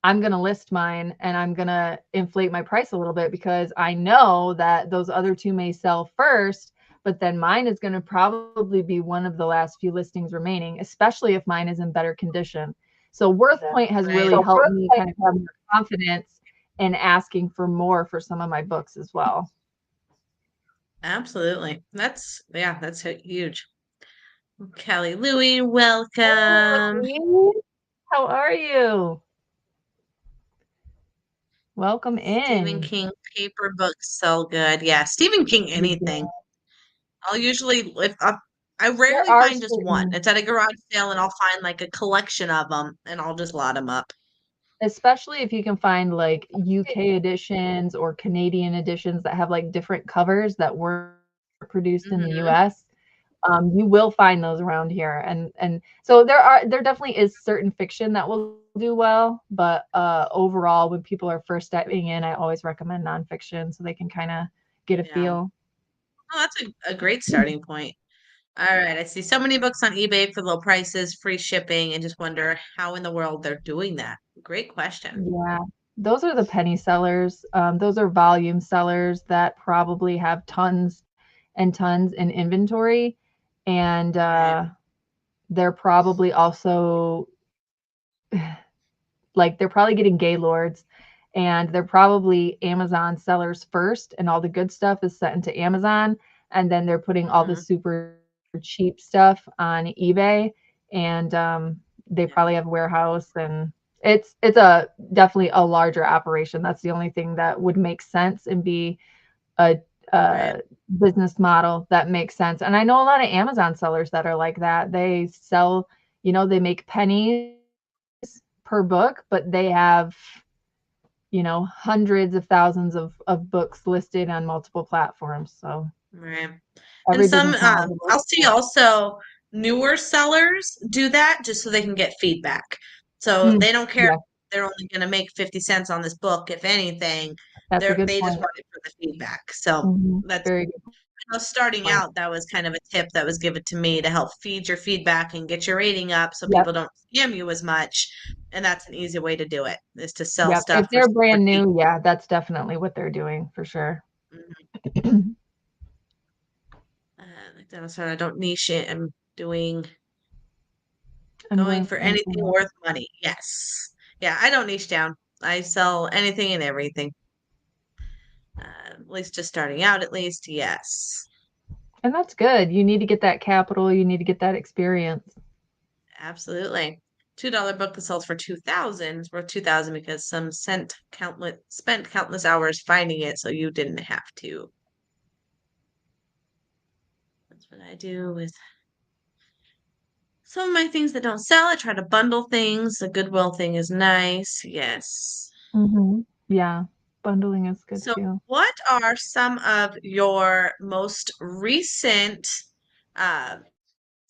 [SPEAKER 2] I'm going to list mine, and I'm going to inflate my price a little bit because I know that those other 2 may sell first, but then mine is going to probably be one of the last few listings remaining, especially if mine is in better condition. So WorthPoint has really helped me kind of have more confidence in asking for more for some of my books as well.
[SPEAKER 1] Absolutely. That's huge. Kelly Louie, welcome.
[SPEAKER 2] How are you? Welcome
[SPEAKER 1] Stephen
[SPEAKER 2] in.
[SPEAKER 1] King paper books sell good. Yeah, Stephen King anything. I'll usually I
[SPEAKER 2] There
[SPEAKER 1] rarely
[SPEAKER 2] are
[SPEAKER 1] find just one.
[SPEAKER 2] certain,
[SPEAKER 1] It's at a garage sale and I'll find like a collection of them and I'll just lot them up.
[SPEAKER 2] especially if you can find like UK editions or Canadian editions that have like different covers that were produced in the
[SPEAKER 1] Hmm.
[SPEAKER 2] US. You will find those around here, and so there definitely is certain fiction that will do well, but overall, when people are first diving in, I always recommend nonfiction so they can kind of get a
[SPEAKER 1] Yeah.
[SPEAKER 2] feel.
[SPEAKER 1] Oh, that's a great starting point. All right. I see so many books on eBay for low prices, free shipping, and just wonder how in the world they're doing that. Great question.
[SPEAKER 2] Yeah, those are the penny sellers. Those are volume sellers that probably have tons and tons in inventory, and
[SPEAKER 1] Right.
[SPEAKER 2] they're probably also like they're probably getting Gaylords, and they're probably Amazon sellers first, and all the good stuff is sent into Amazon, and then they're putting all the
[SPEAKER 1] Hmm.
[SPEAKER 2] super cheap stuff on eBay, and they
[SPEAKER 1] Yeah.
[SPEAKER 2] probably have a warehouse, and it's a definitely a larger operation. That's the only thing that would make sense and be a,
[SPEAKER 1] Right.
[SPEAKER 2] a business model that makes sense. And I know a lot of Amazon sellers that are like that. They sell, they make pennies per book, but they have, hundreds of thousands of books listed on multiple platforms. So
[SPEAKER 1] Right. And
[SPEAKER 2] every
[SPEAKER 1] some
[SPEAKER 2] business model is a little
[SPEAKER 1] I'll see also newer sellers do that just so they can get feedback. So
[SPEAKER 2] different.
[SPEAKER 1] they don't care if
[SPEAKER 2] Yeah,
[SPEAKER 1] they're only going to make 50 cents on this book. If anything,
[SPEAKER 2] that's a good
[SPEAKER 1] they just
[SPEAKER 2] point.
[SPEAKER 1] want it for the feedback. So that's
[SPEAKER 2] Very good
[SPEAKER 1] starting
[SPEAKER 2] point.
[SPEAKER 1] out, that was kind of a tip that was given to me to help feed your feedback and get your rating up so
[SPEAKER 2] Yep.
[SPEAKER 1] people don't scam you as much. And that's an easy way to do it, is to sell
[SPEAKER 2] Yep. If
[SPEAKER 1] stuff
[SPEAKER 2] they're
[SPEAKER 1] for
[SPEAKER 2] brand
[SPEAKER 1] cheap.
[SPEAKER 2] new, yeah, that's definitely what they're doing for sure.
[SPEAKER 1] Mhm. Like that, so I don't niche it. I'm doing
[SPEAKER 2] I'm
[SPEAKER 1] going
[SPEAKER 2] going
[SPEAKER 1] for
[SPEAKER 2] for
[SPEAKER 1] anything
[SPEAKER 2] anything.
[SPEAKER 1] worth money. Yes. Yeah, I don't niche down. I sell anything and everything. At least just starting out, at least. Yes.
[SPEAKER 2] And that's good. You need to get that capital. You need to get that experience.
[SPEAKER 1] Absolutely. $2 book that sells for 2,000 is worth 2,000 because some spent countless hours finding it so you didn't have to. That's what I do with some of my things that don't sell. I try to bundle things. The Goodwill thing is nice. Yes.
[SPEAKER 2] Yeah, bundling is good
[SPEAKER 1] So,
[SPEAKER 2] too.
[SPEAKER 1] what are some of your most recent, uh,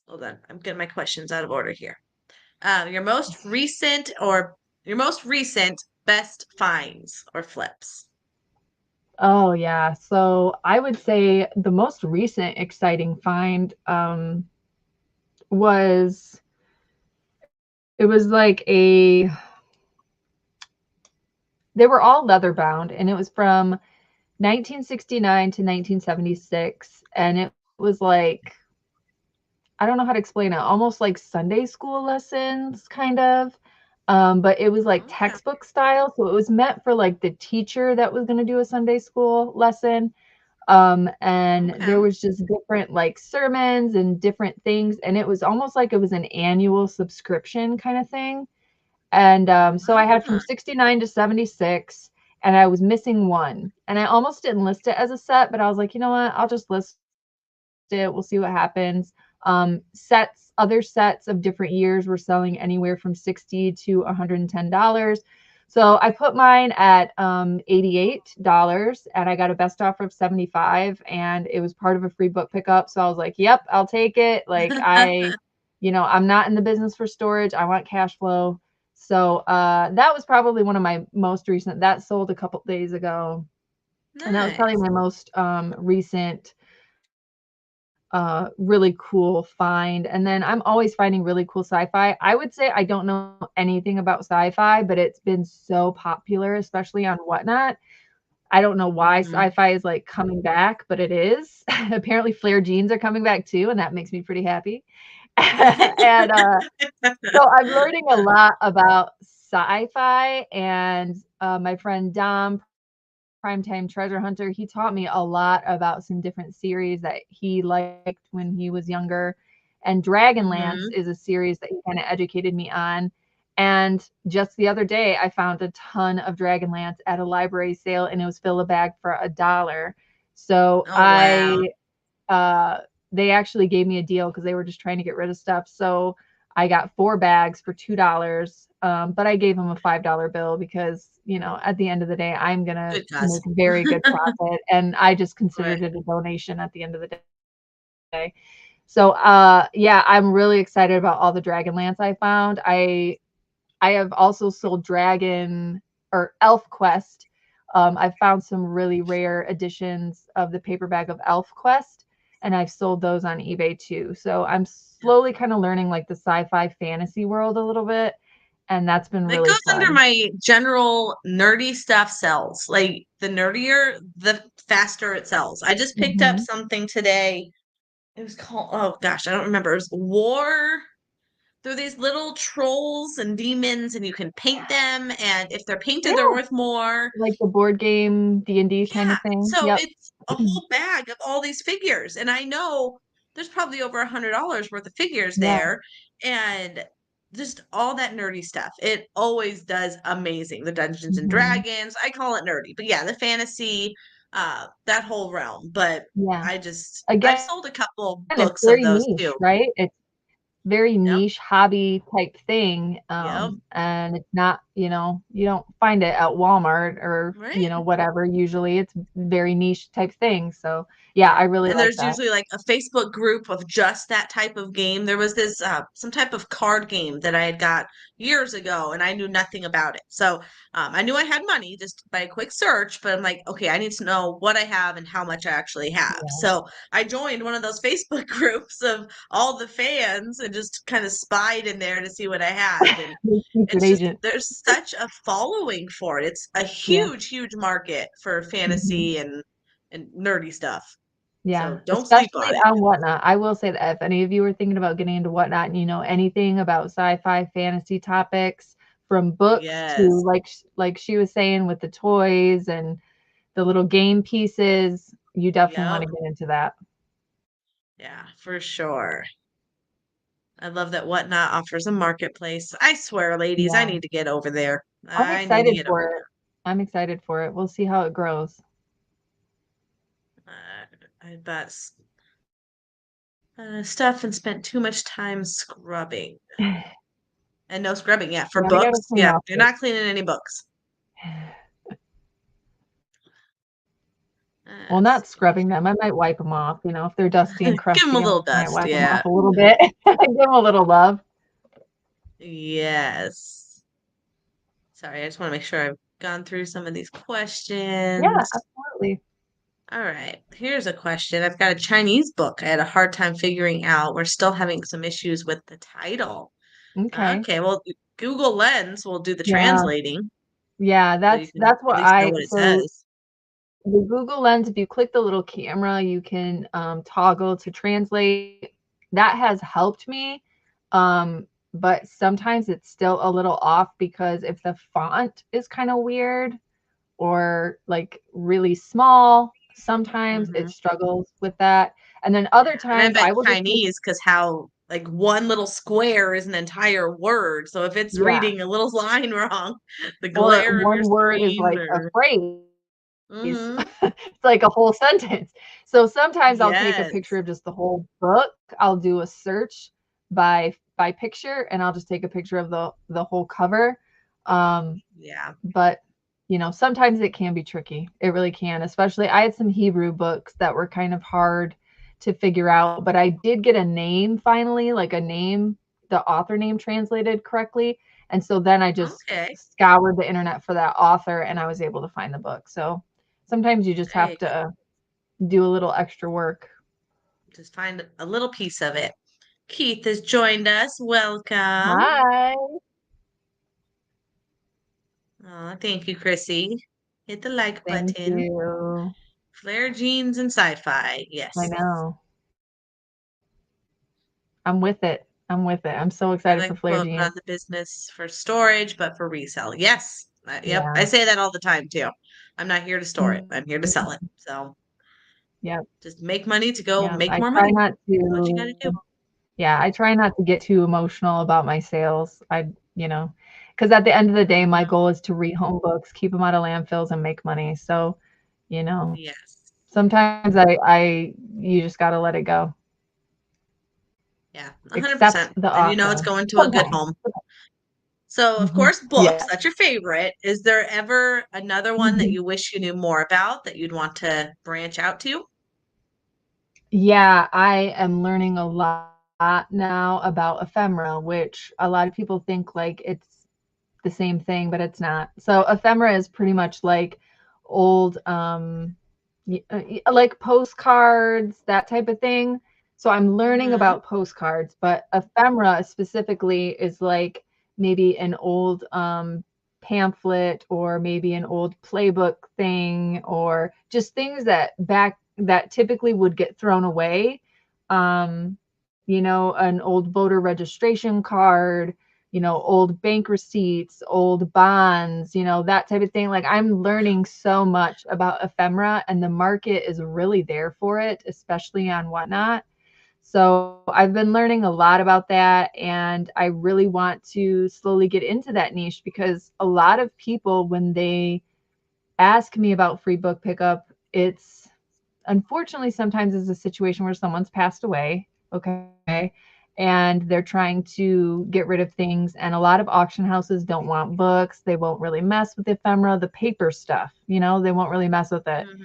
[SPEAKER 1] hold on, I'm getting my questions out of order here. Your most recent best finds or flips.
[SPEAKER 2] Oh yeah. So I would say the most recent exciting find was, it was like They were all leather bound, and it was from 1969 to 1976, and it was like, I don't know how to explain it, almost like Sunday school lessons, kind of. But it was like
[SPEAKER 1] Okay.
[SPEAKER 2] textbook style. So it was meant for like the teacher that was going to do a Sunday school lesson. And
[SPEAKER 1] Okay.
[SPEAKER 2] there was just different like sermons and different things. And it was almost like it was an annual subscription kind of thing. And so I had from
[SPEAKER 1] Ah,
[SPEAKER 2] 69 to 76, and I was missing one. And I almost didn't list it as a set, but I was like, you know what? I'll just list it. We'll see what happens. Other sets of different years were selling anywhere from $60 to $110. So I put mine at $88, and I got a best offer of 75, and it was part of a free book pickup. So I was like, yep, I'll take it. Like I'm not in the business for storage. I want cash flow. So that was probably one of my most recent. That sold a couple days ago, and that was probably
[SPEAKER 1] nice.
[SPEAKER 2] my most recent really cool find. And then I'm always finding really cool sci-fi. I would say I don't know anything about sci-fi, but it's been so popular, especially on Whatnot. I don't know why
[SPEAKER 1] Hmm.
[SPEAKER 2] sci-fi is like coming back, but it is. Apparently flare jeans are coming back too, and that makes me pretty happy. And so I'm learning a lot about sci-fi, and my friend Dom, Primetime Treasure Hunter, he taught me a lot about some different series that he liked when he was younger. And Dragonlance
[SPEAKER 1] Hmm.
[SPEAKER 2] is a series that he kind of educated me on. And just the other day, I found a ton of Dragonlance at a library sale, and it was fill a bag for $1. So
[SPEAKER 1] Oh, wow.
[SPEAKER 2] uh, they actually gave me a deal because they were just trying to get rid of stuff. So I got 4 bags for $2. But I gave them a $5 bill because, at the end of the day, I'm going to
[SPEAKER 1] Good cause.
[SPEAKER 2] make very good profit. And I just
[SPEAKER 1] Right.
[SPEAKER 2] considered it a donation at the end of the day. So, yeah, I'm really excited about all the Dragonlance I found. I have also sold Dragon or Elf Quest. I've found some really rare editions of the paperback of Elf Quest, and I've sold those on eBay too. So I'm
[SPEAKER 1] Yep.
[SPEAKER 2] slowly kind of learning like the sci-fi fantasy world a little bit, and that's been
[SPEAKER 1] That
[SPEAKER 2] really
[SPEAKER 1] goes under
[SPEAKER 2] fun.
[SPEAKER 1] my general nerdy stuff sells. Like the nerdier, the faster it sells. I just picked up
[SPEAKER 2] Hmm.
[SPEAKER 1] something today. It was called, oh gosh, I don't remember. It was War. They're these little trolls and demons, and you can paint them. And if they're painted, they're
[SPEAKER 2] Yeah,
[SPEAKER 1] worth more.
[SPEAKER 2] like the board game D&D kind
[SPEAKER 1] Yeah.
[SPEAKER 2] of thing.
[SPEAKER 1] So
[SPEAKER 2] Yep.
[SPEAKER 1] it's a whole bag of all these figures. And I know there's probably over $100 worth of figures
[SPEAKER 2] Yeah.
[SPEAKER 1] there. And just all that nerdy stuff. It always does amazing. The Dungeons and
[SPEAKER 2] Hmm.
[SPEAKER 1] Dragons, I call it nerdy. But yeah, the fantasy, that whole realm. But
[SPEAKER 2] Yeah.
[SPEAKER 1] I've
[SPEAKER 2] Again,
[SPEAKER 1] sold a couple
[SPEAKER 2] it's
[SPEAKER 1] books of
[SPEAKER 2] very
[SPEAKER 1] those
[SPEAKER 2] niche,
[SPEAKER 1] too.
[SPEAKER 2] right? It's very
[SPEAKER 1] Yep.
[SPEAKER 2] niche hobby type thing.
[SPEAKER 1] Yep.
[SPEAKER 2] And it's not, you don't find it at Walmart or,
[SPEAKER 1] Right.
[SPEAKER 2] whatever. Usually it's very niche type thing. So yeah,
[SPEAKER 1] Yeah.
[SPEAKER 2] I really
[SPEAKER 1] And
[SPEAKER 2] like
[SPEAKER 1] there's
[SPEAKER 2] that.
[SPEAKER 1] usually like a Facebook group of just that type of game. There was this some type of card game that I had got years ago and I knew nothing about it. So I knew I had money just by a quick search, but I'm like, okay, I need to know what I have and how much I actually have.
[SPEAKER 2] Yeah.
[SPEAKER 1] So I joined one of those Facebook groups of all the fans and just kind of spied in there to see what I had. And
[SPEAKER 2] Secret
[SPEAKER 1] it's just
[SPEAKER 2] agent.
[SPEAKER 1] there's such a following for it. It's a
[SPEAKER 2] Yeah.
[SPEAKER 1] huge, huge market for
[SPEAKER 2] Hmm.
[SPEAKER 1] fantasy and nerdy stuff.
[SPEAKER 2] Yeah.
[SPEAKER 1] So don't sleep
[SPEAKER 2] Especially
[SPEAKER 1] on it.
[SPEAKER 2] on Whatnot. I will say that if any of you are thinking about getting into Whatnot and you know anything about sci-fi fantasy topics, from books to
[SPEAKER 1] Yes.
[SPEAKER 2] like she was saying with the toys and the little game pieces, you definitely want
[SPEAKER 1] Yep.
[SPEAKER 2] to get into that.
[SPEAKER 1] Yeah, for sure. I love that Whatnot offers a marketplace. I swear, ladies, I
[SPEAKER 2] Yeah.
[SPEAKER 1] need to get over there.
[SPEAKER 2] I'm
[SPEAKER 1] I need to
[SPEAKER 2] excited
[SPEAKER 1] get over
[SPEAKER 2] for it. I'm excited for it. We'll see how it grows.
[SPEAKER 1] there. I bought stuff and spent too much time scrubbing. And no scrubbing, yeah, for
[SPEAKER 2] Yeah, I gotta
[SPEAKER 1] books.
[SPEAKER 2] clean
[SPEAKER 1] Yeah,
[SPEAKER 2] off
[SPEAKER 1] you're
[SPEAKER 2] this.
[SPEAKER 1] not cleaning any books.
[SPEAKER 2] Well,
[SPEAKER 1] Let's
[SPEAKER 2] not
[SPEAKER 1] see.
[SPEAKER 2] scrubbing them. I might wipe them off. If they're dusty and
[SPEAKER 1] Give them a
[SPEAKER 2] crusty, I
[SPEAKER 1] little
[SPEAKER 2] might
[SPEAKER 1] dust.
[SPEAKER 2] wipe them
[SPEAKER 1] Yeah.
[SPEAKER 2] off a little bit. Give them a little love.
[SPEAKER 1] Yes. Sorry, I just want to make sure I've gone through some of these
[SPEAKER 2] Yeah,
[SPEAKER 1] questions.
[SPEAKER 2] absolutely.
[SPEAKER 1] All right, here's a question. I've got a Chinese book I had a hard time figuring out. We're still having some issues with the title.
[SPEAKER 2] Okay.
[SPEAKER 1] Okay, well, Google Lens will do the
[SPEAKER 2] Yeah.
[SPEAKER 1] translating.
[SPEAKER 2] Yeah,
[SPEAKER 1] so you
[SPEAKER 2] that's
[SPEAKER 1] can at
[SPEAKER 2] what
[SPEAKER 1] least know
[SPEAKER 2] I
[SPEAKER 1] what it
[SPEAKER 2] so
[SPEAKER 1] says.
[SPEAKER 2] the Google Lens, if you click the little camera, you can toggle to translate. That has helped me. But sometimes it's still a little off because if the font is kind of weird or like really small, sometimes it
[SPEAKER 1] Hmm.
[SPEAKER 2] struggles with that. And then other
[SPEAKER 1] And I
[SPEAKER 2] times
[SPEAKER 1] bet
[SPEAKER 2] I will just take,
[SPEAKER 1] Chinese, because how like one little square is an entire word. So if it's
[SPEAKER 2] yeah,
[SPEAKER 1] reading a little line wrong, the
[SPEAKER 2] or
[SPEAKER 1] glare of your
[SPEAKER 2] one word is
[SPEAKER 1] screen
[SPEAKER 2] like a
[SPEAKER 1] or
[SPEAKER 2] phrase.
[SPEAKER 1] hmm.
[SPEAKER 2] It's like a whole sentence. So sometimes I'll take a picture
[SPEAKER 1] Yes.
[SPEAKER 2] of just the whole book. I'll do a search by picture and I'll just take a picture of the whole cover.
[SPEAKER 1] Yeah.
[SPEAKER 2] But sometimes it can be tricky. It really can. Especially I had some Hebrew books that were kind of hard to figure out, but I did get a name finally, like a name, the author name translated correctly. And so then I just
[SPEAKER 1] Okay.
[SPEAKER 2] scoured the internet for that author and I was able to find the book. So sometimes you just
[SPEAKER 1] There
[SPEAKER 2] have
[SPEAKER 1] you go.
[SPEAKER 2] to do a little extra work.
[SPEAKER 1] Just find a little piece of it. Keith has joined us. Welcome.
[SPEAKER 2] Hi.
[SPEAKER 1] Oh, thank you, Chrissy. Hit the like
[SPEAKER 2] Thank
[SPEAKER 1] button.
[SPEAKER 2] you.
[SPEAKER 1] Flare jeans and sci-fi.
[SPEAKER 2] I
[SPEAKER 1] Yes.
[SPEAKER 2] know. I'm with it. I'm with it. I'm so
[SPEAKER 1] I
[SPEAKER 2] excited
[SPEAKER 1] like
[SPEAKER 2] for
[SPEAKER 1] the
[SPEAKER 2] Flare
[SPEAKER 1] quote,
[SPEAKER 2] Jeans.
[SPEAKER 1] not the business for storage, but for resale. Yes. Yep. I
[SPEAKER 2] Yeah.
[SPEAKER 1] say that all the time too. I'm not here to store it. I'm here to sell it.
[SPEAKER 2] Mhm.
[SPEAKER 1] So
[SPEAKER 2] Yep.
[SPEAKER 1] just make money to go
[SPEAKER 2] Yep.
[SPEAKER 1] make
[SPEAKER 2] I
[SPEAKER 1] more
[SPEAKER 2] try
[SPEAKER 1] money.
[SPEAKER 2] not
[SPEAKER 1] That's what you got to
[SPEAKER 2] to,
[SPEAKER 1] do.
[SPEAKER 2] yeah, I try not to get too emotional about my sales. Because at the end of the day, my
[SPEAKER 1] Hmm.
[SPEAKER 2] goal is to rehome books, keep them out of landfills, and make money. So, you know,
[SPEAKER 1] Yes.
[SPEAKER 2] sometimes you just got to let it go.
[SPEAKER 1] Yeah.
[SPEAKER 2] Accept
[SPEAKER 1] 100%.
[SPEAKER 2] the
[SPEAKER 1] And you know it's
[SPEAKER 2] offer.
[SPEAKER 1] going to a good
[SPEAKER 2] Sometimes.
[SPEAKER 1] home. So, of
[SPEAKER 2] Mhm.
[SPEAKER 1] course, books,
[SPEAKER 2] Yeah.
[SPEAKER 1] that's your favorite. Is there ever another one that
[SPEAKER 2] Mhm.
[SPEAKER 1] you wish you knew more about that you'd want to branch out to?
[SPEAKER 2] Yeah, I am learning a lot now about ephemera, which a lot of people think like it's the same thing, but it's not. So ephemera is pretty much like old, like postcards, that type of thing. So I'm learning
[SPEAKER 1] Hmm.
[SPEAKER 2] about postcards, but ephemera specifically is like maybe an old pamphlet or maybe an old playbook thing or just things that typically would get thrown away. An old voter registration card, old bank receipts, old bonds, that type of thing. Like I'm learning so much about ephemera and the market is really there for it, especially on Whatnot. So I've been learning a lot about that and I really want to slowly get into that niche because a lot of people, when they ask me about free book pickup, it's unfortunately sometimes is a situation where someone's passed away, okay, and they're trying to get rid of things, and a lot of auction houses don't want books. They won't really mess with ephemera, the paper stuff, they won't really mess with it.
[SPEAKER 1] Hmm.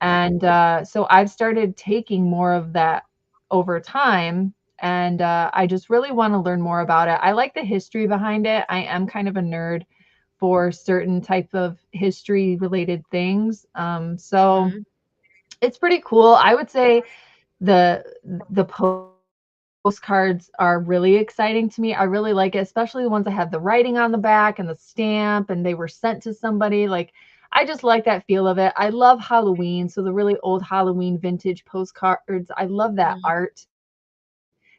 [SPEAKER 2] And so I've started taking more of that over time, and I just really want to learn more about it. I like the history behind it. I am kind of a nerd for certain type of history related things, so
[SPEAKER 1] Hmm.
[SPEAKER 2] it's pretty cool. I would say the the postcards are really exciting to me. I really like it, especially the ones that have the writing on the back and the stamp and they were sent to somebody. Like I just like that feel of it. I love Halloween, so the really old Halloween vintage postcards. I love that
[SPEAKER 1] Hmm.
[SPEAKER 2] art,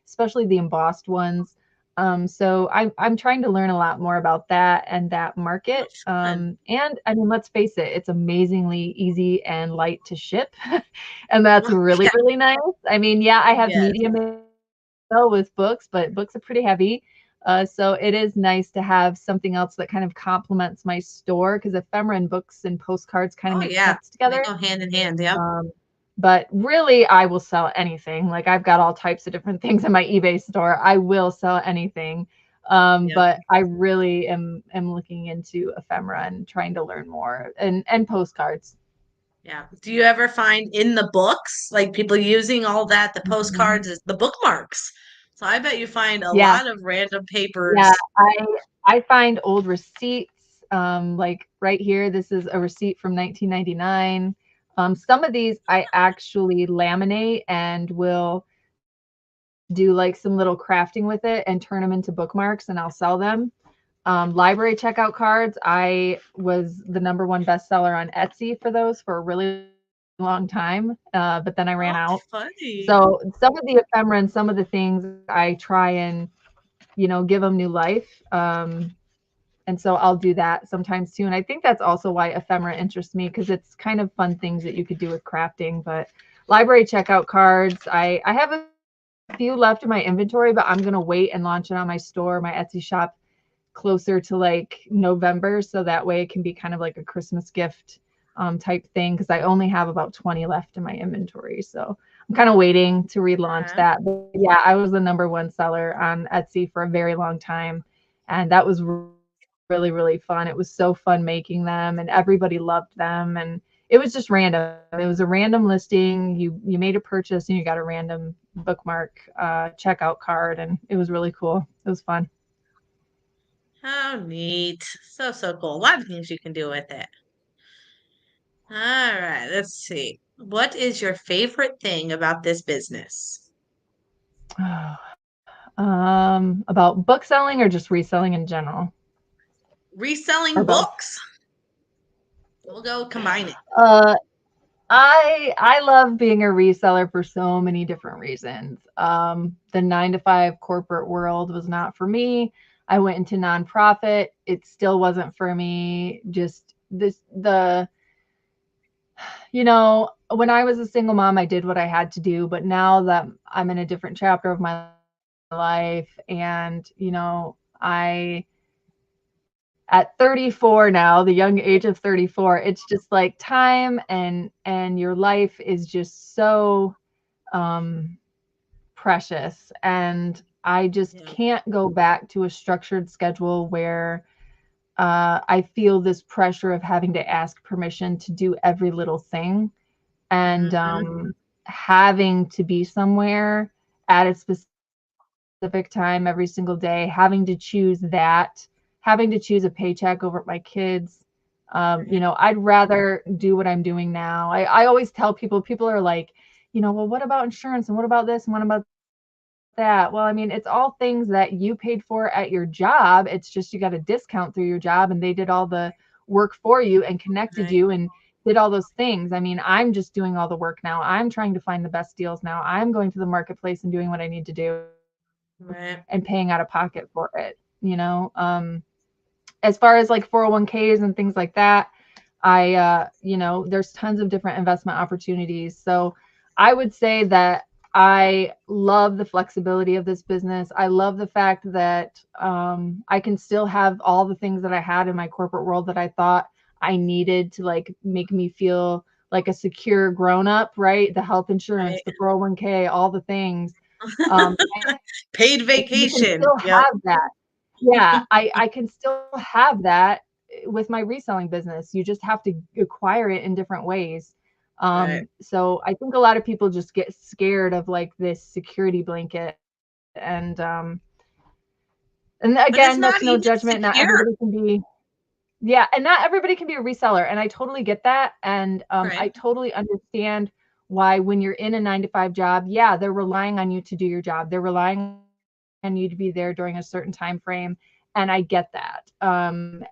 [SPEAKER 2] especially the embossed ones. So I'm trying to learn a lot more about that and that
[SPEAKER 1] Oh,
[SPEAKER 2] market.
[SPEAKER 1] fun.
[SPEAKER 2] And I mean, let's face it, it's amazingly easy and light to ship, and that's really
[SPEAKER 1] Yeah.
[SPEAKER 2] really nice. I mean, yeah, I have
[SPEAKER 1] Yes.
[SPEAKER 2] medium mail with books, but books are pretty heavy. So it is nice to have something else that kind of complements my store because ephemera and books and postcards kind of
[SPEAKER 1] Oh,
[SPEAKER 2] make
[SPEAKER 1] yeah.
[SPEAKER 2] sense
[SPEAKER 1] They
[SPEAKER 2] together.
[SPEAKER 1] go hand in hand. Yep.
[SPEAKER 2] Um, but really, I will sell anything. Like I've got all types of different things in my eBay store. I will sell anything.
[SPEAKER 1] Yep.
[SPEAKER 2] But I really am looking into ephemera and trying to learn more and postcards.
[SPEAKER 1] Yeah. Do you ever find in the books, like people using all that, the
[SPEAKER 2] Mhm.
[SPEAKER 1] postcards as the bookmarks? So I bet you find a
[SPEAKER 2] Yeah,
[SPEAKER 1] lot of random
[SPEAKER 2] yeah.
[SPEAKER 1] papers.
[SPEAKER 2] I find old receipts. Like right here, this is a receipt from 1999. Some of these I actually laminate and will do like some little crafting with it and turn them into bookmarks and I'll sell them. Library checkout cards. I was the number one bestseller on Etsy for those for a really long time, but then I ran
[SPEAKER 1] Oh,
[SPEAKER 2] out.
[SPEAKER 1] funny.
[SPEAKER 2] So some of the ephemera and some of the things I try and, give them new life. And so I'll do that sometimes too. And I think that's also why ephemera interests me, because it's kind of fun things that you could do with crafting. But library checkout cards, I have a few left in my inventory, but I'm going to wait and launch it on my store, my Etsy shop, closer to like November. So that way it can be kind of like a Christmas gift type thing, because I only have about 20 left in my inventory. So I'm kind of waiting to relaunch
[SPEAKER 1] Yeah.
[SPEAKER 2] that. But yeah, I was the number one seller on Etsy for a very long time. And that was really, really fun. It was so fun making them, and everybody loved them. And it was just random. It was a random listing. You made a purchase and you got a random bookmark checkout card, and it was really cool. It was fun.
[SPEAKER 1] How neat. So, so cool. A lot of things you can do with it. All right, let's see. What is your favorite thing about this business?
[SPEAKER 2] About book selling or just reselling in general? Or
[SPEAKER 1] Reselling
[SPEAKER 2] both?
[SPEAKER 1] books? We'll go combine it.
[SPEAKER 2] Uh, I love being a reseller for so many different reasons. The 9 to 5 corporate world was not for me. I went into nonprofit. It still wasn't for me. Just when I was a single mom, I did what I had to do. But now that I'm in a different chapter of my life, and I at 34 now, the young age of 34, it's just like time and your life is just so um precious, and I just
[SPEAKER 1] Yeah.
[SPEAKER 2] can't go back to a structured schedule where I feel this pressure of having to ask permission to do every little thing, and
[SPEAKER 1] Hmm.
[SPEAKER 2] having to be somewhere at a specific time every single day, having to choose a paycheck over my kids.
[SPEAKER 1] Right.
[SPEAKER 2] I'd rather do what I'm doing now. I always tell people are like, well, what about insurance and what about this and what about that? Well, I mean, it's all things that you paid for at your job. It's just you got a discount through your job, and they did all the work for you and connected
[SPEAKER 1] Right.
[SPEAKER 2] you and did all those things. I mean, I'm just doing all the work now. I'm trying to find the best deals now. I'm going to the marketplace and doing what I need to do
[SPEAKER 1] Right.
[SPEAKER 2] and paying out of pocket for it. As far as like 401ks and things like that, there's tons of different investment opportunities. So I would say that I love the flexibility of this business. I love the fact that I can still have all the things that I had in my corporate world that I thought I needed to like make me feel like a secure grown up, right? The health insurance,
[SPEAKER 1] Right.
[SPEAKER 2] the 401k, all the things. Um,
[SPEAKER 1] Paid
[SPEAKER 2] you can
[SPEAKER 1] vacation.
[SPEAKER 2] still
[SPEAKER 1] Yep.
[SPEAKER 2] have that. Yeah, I can still have that with my reselling business. You just have to acquire it in different ways.
[SPEAKER 1] Right.
[SPEAKER 2] So I think a lot of people just get scared of like this security blanket, and
[SPEAKER 1] But it's
[SPEAKER 2] again,
[SPEAKER 1] not
[SPEAKER 2] that's no
[SPEAKER 1] even
[SPEAKER 2] judgment. Not
[SPEAKER 1] secure.
[SPEAKER 2] everybody can be, yeah, and not everybody can be a reseller, and I totally get that, and I
[SPEAKER 1] Right.
[SPEAKER 2] totally understand why when you're in a 9 to 5 job, yeah, they're relying on you to do your job. They're relying on you to be there during a certain time frame, and I get that.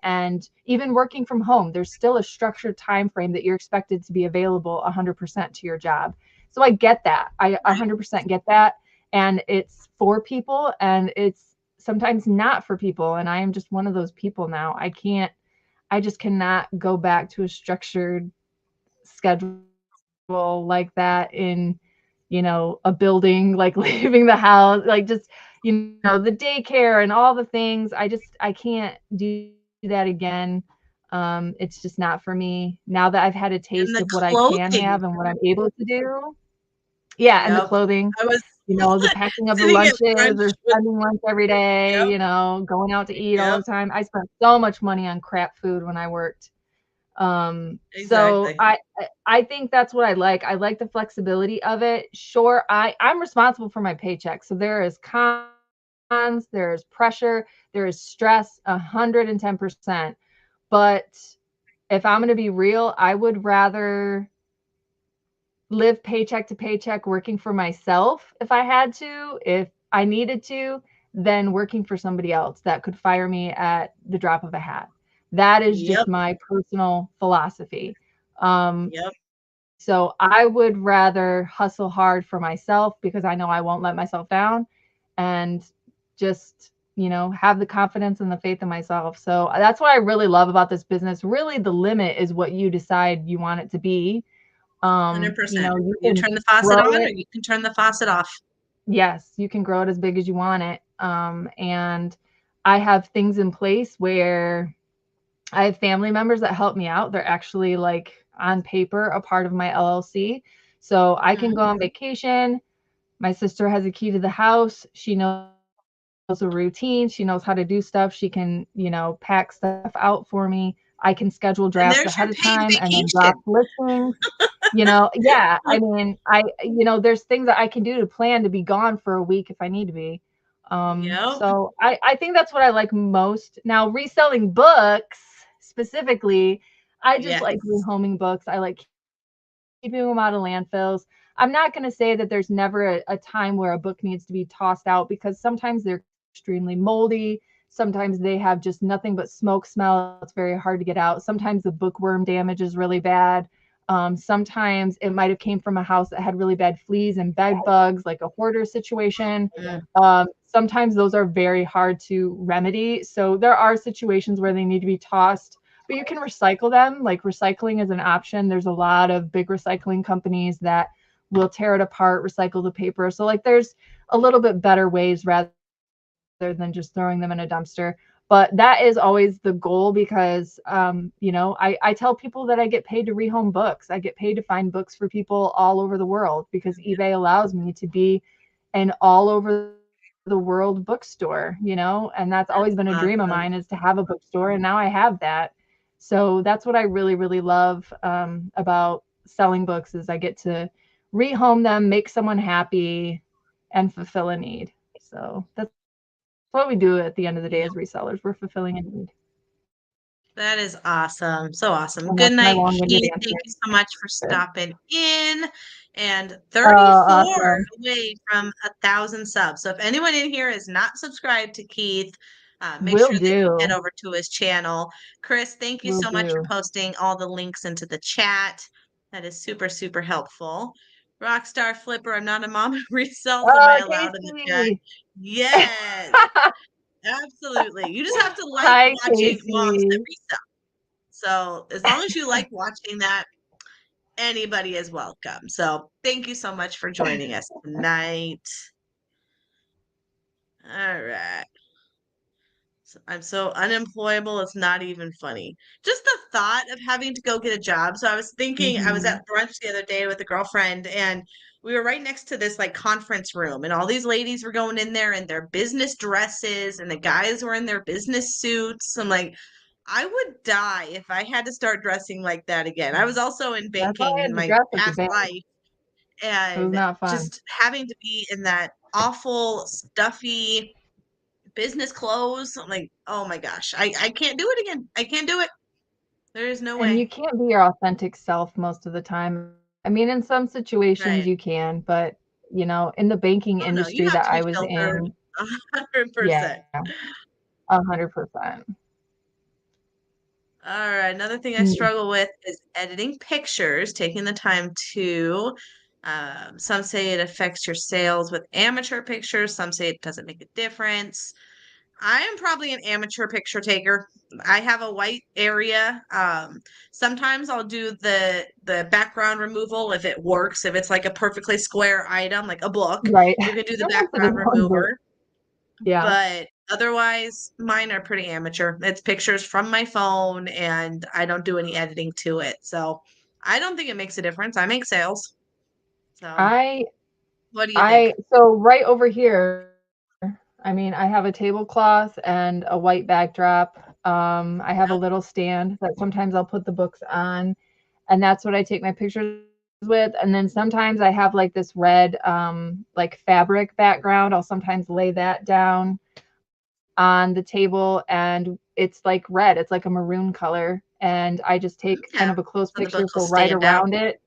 [SPEAKER 2] And even working from home, there's still a structured time frame that you're expected to be available 100% to your job. So I get that. I
[SPEAKER 1] Right.
[SPEAKER 2] 100% get that, and it's for people, and it's sometimes not for people, and I am just one of those people now. I just cannot go back to a structured schedule like that in, a building, like leaving the house, like just, the daycare and all the things. I can't do that again. It's just not for me. Now that I've had a
[SPEAKER 1] And
[SPEAKER 2] taste
[SPEAKER 1] the
[SPEAKER 2] of what I can
[SPEAKER 1] clothing.
[SPEAKER 2] have and what I'm able to do. Yeah, and the
[SPEAKER 1] Yep.
[SPEAKER 2] clothing,
[SPEAKER 1] I was
[SPEAKER 2] the packing of the
[SPEAKER 1] sitting at
[SPEAKER 2] lunches or
[SPEAKER 1] brunch with,
[SPEAKER 2] spending lunch every day,
[SPEAKER 1] yep,
[SPEAKER 2] going out to eat all
[SPEAKER 1] yep,
[SPEAKER 2] the time. I spent so much money on crap food when I worked. So
[SPEAKER 1] exactly.
[SPEAKER 2] I think that's what I like. I like the flexibility of it. Sure, I'm responsible for my paycheck. So there is cons, there is pressure, there is stress, 110%. But if I'm going to be real, I would rather live paycheck to paycheck working for myself if I had to, if I needed to, than working for somebody else that could fire me at the drop of a hat. That is
[SPEAKER 1] Yep.
[SPEAKER 2] just my personal philosophy. Um,
[SPEAKER 1] Yep.
[SPEAKER 2] so I would rather hustle hard for myself because I know I won't let myself down, and just, have the confidence and the faith in myself. So that's what I really love about this business. Really, the limit is what you decide you want it to be.
[SPEAKER 1] 100%.
[SPEAKER 2] You
[SPEAKER 1] You
[SPEAKER 2] can
[SPEAKER 1] turn the faucet
[SPEAKER 2] grow
[SPEAKER 1] on or
[SPEAKER 2] it.
[SPEAKER 1] you can turn the faucet off.
[SPEAKER 2] Yes, you can grow it as big as you want it. And I have things in place where I have family members that help me out. They're actually like on paper a part of my LLC. So I can go
[SPEAKER 1] Mhm.
[SPEAKER 2] on vacation. My sister has a key to the house. She knows a routine. She knows how to do stuff. She can, pack stuff out for me. I can schedule
[SPEAKER 1] And
[SPEAKER 2] drafts
[SPEAKER 1] there's your
[SPEAKER 2] ahead of
[SPEAKER 1] paid
[SPEAKER 2] time and then drop
[SPEAKER 1] vacation.
[SPEAKER 2] listings. Yeah, I mean, there's things that I can do to plan to be gone for a week if I need to be.
[SPEAKER 1] Yep.
[SPEAKER 2] So I think that's what I like most. Now, reselling books specifically, I just like
[SPEAKER 1] Yes.
[SPEAKER 2] rehoming books. I like keeping them out of landfills. I'm not going to say that there's never a time where a book needs to be tossed out, because sometimes they're extremely moldy. Sometimes they have just nothing but smoke smell. It's very hard to get out. Sometimes the bookworm damage is really bad. Sometimes it might have came from a house that had really bad fleas and bed bugs, like a hoarder situation.
[SPEAKER 1] Mm.
[SPEAKER 2] Sometimes those are very hard to remedy. So there are situations where they need to be tossed, but you can recycle them. Like, recycling is an option. There's a lot of big recycling companies that will tear it apart, recycle the paper. So like there's a little bit better ways rather than just throwing them in a dumpster. But that is always the goal, because I tell people that I get paid to rehome books. I get paid to find books for people all over the world, because eBay allows me to be an all over the world bookstore, and that's always
[SPEAKER 1] That's
[SPEAKER 2] been a dream of
[SPEAKER 1] awesome.
[SPEAKER 2] mine, is to have a bookstore, and now I have that. So that's what I really, really love about selling books, is I get to rehome them, make someone happy, and fulfill a need. So that's what we do at the end of the day
[SPEAKER 1] Yep.
[SPEAKER 2] as resellers. We're fulfilling a need.
[SPEAKER 1] That is awesome. So awesome.
[SPEAKER 2] And
[SPEAKER 1] Good
[SPEAKER 2] that's my
[SPEAKER 1] night,
[SPEAKER 2] long-winded
[SPEAKER 1] Keith. Thank
[SPEAKER 2] answer.
[SPEAKER 1] you so much for stopping in. And
[SPEAKER 2] Oh,
[SPEAKER 1] 34
[SPEAKER 2] awesome.
[SPEAKER 1] away from 1,000 subs. So if anyone in here is not subscribed to Keith, make
[SPEAKER 2] Will
[SPEAKER 1] sure that you head
[SPEAKER 2] do.
[SPEAKER 1] over to his channel. Chris, thank you
[SPEAKER 2] Will
[SPEAKER 1] so much for
[SPEAKER 2] do.
[SPEAKER 1] posting all the links into the chat. That is super, super helpful. Rockstar Flipper, I'm not a mom who resells. Am I
[SPEAKER 2] Oh,
[SPEAKER 1] allowed in the chat?
[SPEAKER 2] Casey.
[SPEAKER 1] Yes, absolutely. You just have to like
[SPEAKER 2] Hi,
[SPEAKER 1] watching moms that
[SPEAKER 2] Casey.
[SPEAKER 1] resell. So as long as you like watching that, anybody is welcome. So thank you so much for joining us tonight. All right. I'm so unemployable, it's not even funny. Just the thought of having to go get a job. So I was thinking, I was
[SPEAKER 2] Mhm.
[SPEAKER 1] at brunch the other day with a girlfriend, and we were right next to this like conference room, and all these ladies were going in there in their business dresses, and the guys were in their business suits. I'm like, I would die if I had to start dressing like that again. I was also in
[SPEAKER 2] That's why
[SPEAKER 1] banking
[SPEAKER 2] I
[SPEAKER 1] in
[SPEAKER 2] had to
[SPEAKER 1] my
[SPEAKER 2] dress like a
[SPEAKER 1] past
[SPEAKER 2] bank.
[SPEAKER 1] life,
[SPEAKER 2] It was
[SPEAKER 1] and
[SPEAKER 2] not fun.
[SPEAKER 1] just having to be in that awful, stuffy business clothes. I'm like, oh my gosh, I can't do it again. I can't do it. There is no
[SPEAKER 2] And you
[SPEAKER 1] way.
[SPEAKER 2] can't be your authentic self most of the time. I mean, in some situations
[SPEAKER 1] Right.
[SPEAKER 2] you can, but in the banking
[SPEAKER 1] Oh no, you
[SPEAKER 2] industry
[SPEAKER 1] have
[SPEAKER 2] that
[SPEAKER 1] to
[SPEAKER 2] I
[SPEAKER 1] be
[SPEAKER 2] was
[SPEAKER 1] filtered
[SPEAKER 2] in,
[SPEAKER 1] 100%.
[SPEAKER 2] yeah, 100%.
[SPEAKER 1] All right. Another thing I
[SPEAKER 2] Mm,
[SPEAKER 1] struggle with is editing pictures, taking the time to. Some say it affects your sales with amateur pictures. Some say it doesn't make a difference. I am probably an amateur picture taker. I have a white area. Sometimes I'll do the background removal if it works. If it's like a perfectly square item, like a book,
[SPEAKER 2] right.
[SPEAKER 1] you can do the
[SPEAKER 2] Sometimes it
[SPEAKER 1] background
[SPEAKER 2] doesn't.
[SPEAKER 1] remover.
[SPEAKER 2] Yeah.
[SPEAKER 1] But otherwise, mine are pretty amateur. It's pictures from my phone, and I don't do any editing to it. So I don't think it makes a difference. I make sales. So
[SPEAKER 2] I
[SPEAKER 1] what do you think?
[SPEAKER 2] I so right over here, I mean, I have a tablecloth and a white backdrop. I have a
[SPEAKER 1] Yep.
[SPEAKER 2] little stand that sometimes I'll put the books on, and that's what I take my pictures with. And then sometimes I have like this red like fabric background. I'll sometimes lay that down on the table, and it's like red. It's like a maroon color, and I just take kind
[SPEAKER 1] Yeah.
[SPEAKER 2] of a close
[SPEAKER 1] So the book
[SPEAKER 2] picture
[SPEAKER 1] will
[SPEAKER 2] for right
[SPEAKER 1] stand out.
[SPEAKER 2] around it.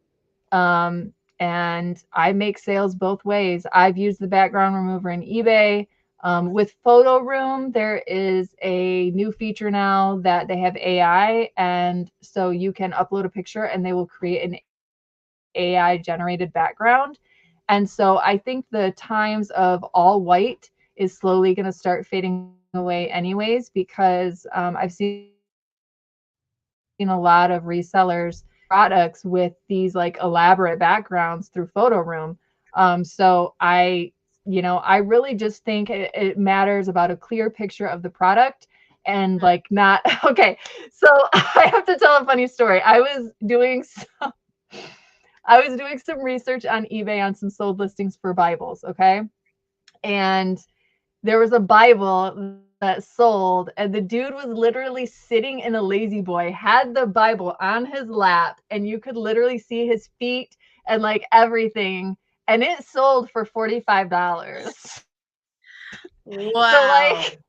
[SPEAKER 2] Um, and I make sales both ways. I've used the background remover in eBay. With Photo Room, there is a new feature now that they have AI, and so you can upload a picture and they will create an AI generated background. And so I think the times of all white is slowly going to start fading away anyways, because I've seen a lot of resellers products with these like elaborate backgrounds through Photo Room. So I really just think it matters about a clear picture of the product and like not okay. So I have to tell a funny story. I was doing some research on eBay on some sold listings for Bibles, okay? And there was a Bible that sold, and the dude was literally sitting in a lazy boy, had the Bible on his lap, and you could literally see his feet and like everything. And it sold for $45. So
[SPEAKER 1] Wow.
[SPEAKER 2] like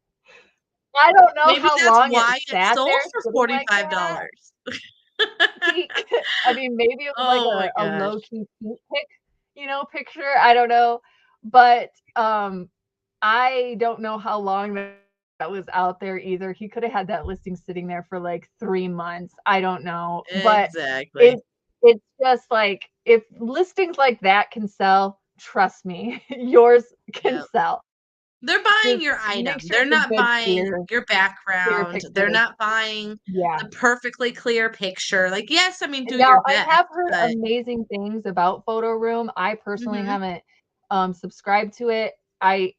[SPEAKER 2] I don't know
[SPEAKER 1] Maybe
[SPEAKER 2] how
[SPEAKER 1] that's
[SPEAKER 2] long it
[SPEAKER 1] why it
[SPEAKER 2] sat
[SPEAKER 1] sold
[SPEAKER 2] there
[SPEAKER 1] for
[SPEAKER 2] sitting like that.
[SPEAKER 1] $45.
[SPEAKER 2] He, I mean, maybe it was like
[SPEAKER 1] Oh my
[SPEAKER 2] a
[SPEAKER 1] gosh.
[SPEAKER 2] low key feet pic, picture. I don't know, but I don't know how long that was out there either. He could have had that listing sitting there for like 3 months. I don't know, but
[SPEAKER 1] Exactly.
[SPEAKER 2] it it's just like if listings like that can sell, trust me, yours can
[SPEAKER 1] Yep.
[SPEAKER 2] sell.
[SPEAKER 1] They're buying
[SPEAKER 2] Just
[SPEAKER 1] your
[SPEAKER 2] make
[SPEAKER 1] item.
[SPEAKER 2] sure
[SPEAKER 1] They're
[SPEAKER 2] it's a
[SPEAKER 1] not
[SPEAKER 2] good,
[SPEAKER 1] buying your
[SPEAKER 2] clear
[SPEAKER 1] background. They're
[SPEAKER 2] picture.
[SPEAKER 1] not buying
[SPEAKER 2] Yeah.
[SPEAKER 1] the perfectly clear picture. Like, yes, I mean, do your
[SPEAKER 2] Now, I
[SPEAKER 1] best,
[SPEAKER 2] have heard
[SPEAKER 1] but
[SPEAKER 2] amazing things about Photo Room. I personally
[SPEAKER 1] mhm,
[SPEAKER 2] haven't subscribed to it. I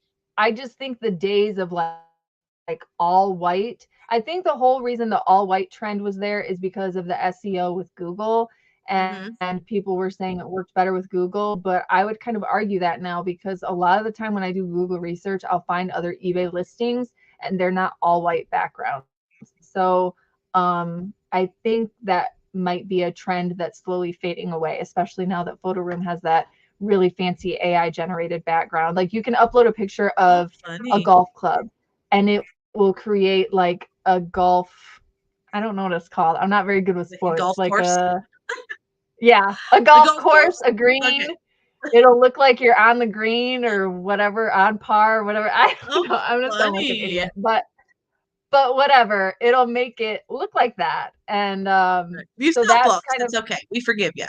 [SPEAKER 2] just think the days of like all white. I think the whole reason the all white trend was there is because of the SEO with Google,
[SPEAKER 1] mhm.
[SPEAKER 2] and people were saying it worked better with Google, but I would kind of argue that now because a lot of the time when I do Google research, I'll find other eBay listings and they're not all white backgrounds. So, I think that might be a trend that's slowly fading away, especially now that Photo Room has that really fancy AI generated background. Like you can upload a picture
[SPEAKER 1] Oh,
[SPEAKER 2] of a
[SPEAKER 1] funny.
[SPEAKER 2] golf club and it will create like a golf, I don't know what it's called. I'm not very good with
[SPEAKER 1] Like a
[SPEAKER 2] sports.
[SPEAKER 1] golf
[SPEAKER 2] Like
[SPEAKER 1] course?
[SPEAKER 2] a
[SPEAKER 1] A
[SPEAKER 2] golf
[SPEAKER 1] golf
[SPEAKER 2] course,
[SPEAKER 1] course?
[SPEAKER 2] a green.
[SPEAKER 1] Okay.
[SPEAKER 2] It'll look like you're on the green or whatever, on par, whatever. I
[SPEAKER 1] Oh,
[SPEAKER 2] don't know. I'm gonna sound like an
[SPEAKER 1] funny.
[SPEAKER 2] idiot, but whatever. It'll make it look like that. And
[SPEAKER 1] You
[SPEAKER 2] so
[SPEAKER 1] sell
[SPEAKER 2] that's
[SPEAKER 1] books.
[SPEAKER 2] kind of
[SPEAKER 1] It's okay. We forgive you.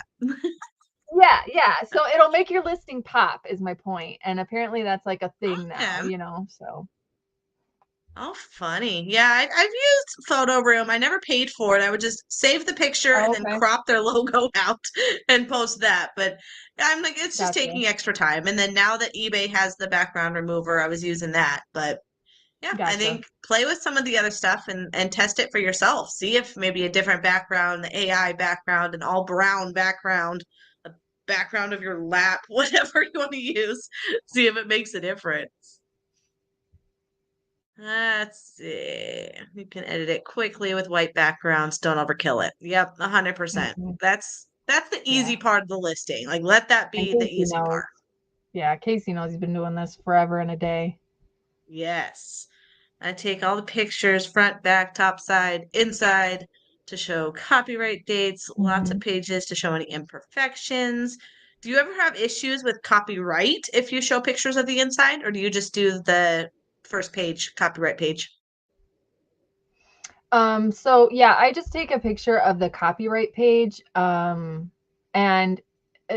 [SPEAKER 2] yeah. So it'll make your listing pop is my point. And apparently that's like a thing now,
[SPEAKER 1] Okay.
[SPEAKER 2] so
[SPEAKER 1] Oh, funny. Yeah, I've used Photo Room. I never paid for it. I would just save the picture and
[SPEAKER 2] oh,
[SPEAKER 1] then
[SPEAKER 2] okay.
[SPEAKER 1] crop their logo out and post that. But I'm like, it's just
[SPEAKER 2] Gotcha.
[SPEAKER 1] taking extra time. And then now that eBay has the background remover, I was using that. But yeah, I
[SPEAKER 2] Gotcha.
[SPEAKER 1] think play with some of the other stuff and test it for yourself. See if maybe a different background, the AI background, an all brown background, the background of your lap, whatever you want to use, see if it makes a difference. Let's see. You can edit it quickly with white backgrounds. Don't overkill it. Yep, 100%.
[SPEAKER 2] Mhm.
[SPEAKER 1] That's the
[SPEAKER 2] Yeah.
[SPEAKER 1] easy part of the listing. Like let that
[SPEAKER 2] And
[SPEAKER 1] be the
[SPEAKER 2] Casey
[SPEAKER 1] easy
[SPEAKER 2] knows.
[SPEAKER 1] part.
[SPEAKER 2] Yeah, Casey knows he's been doing this forever and a day.
[SPEAKER 1] Yes. I take all the pictures, front, back, top side, inside to show copyright dates, lots of
[SPEAKER 2] Mhm.
[SPEAKER 1] pages to show any imperfections. Do you ever have issues with copyright if you show pictures of the inside, or do you just do the first page, copyright page?
[SPEAKER 2] So yeah, I just take a picture of the copyright page. And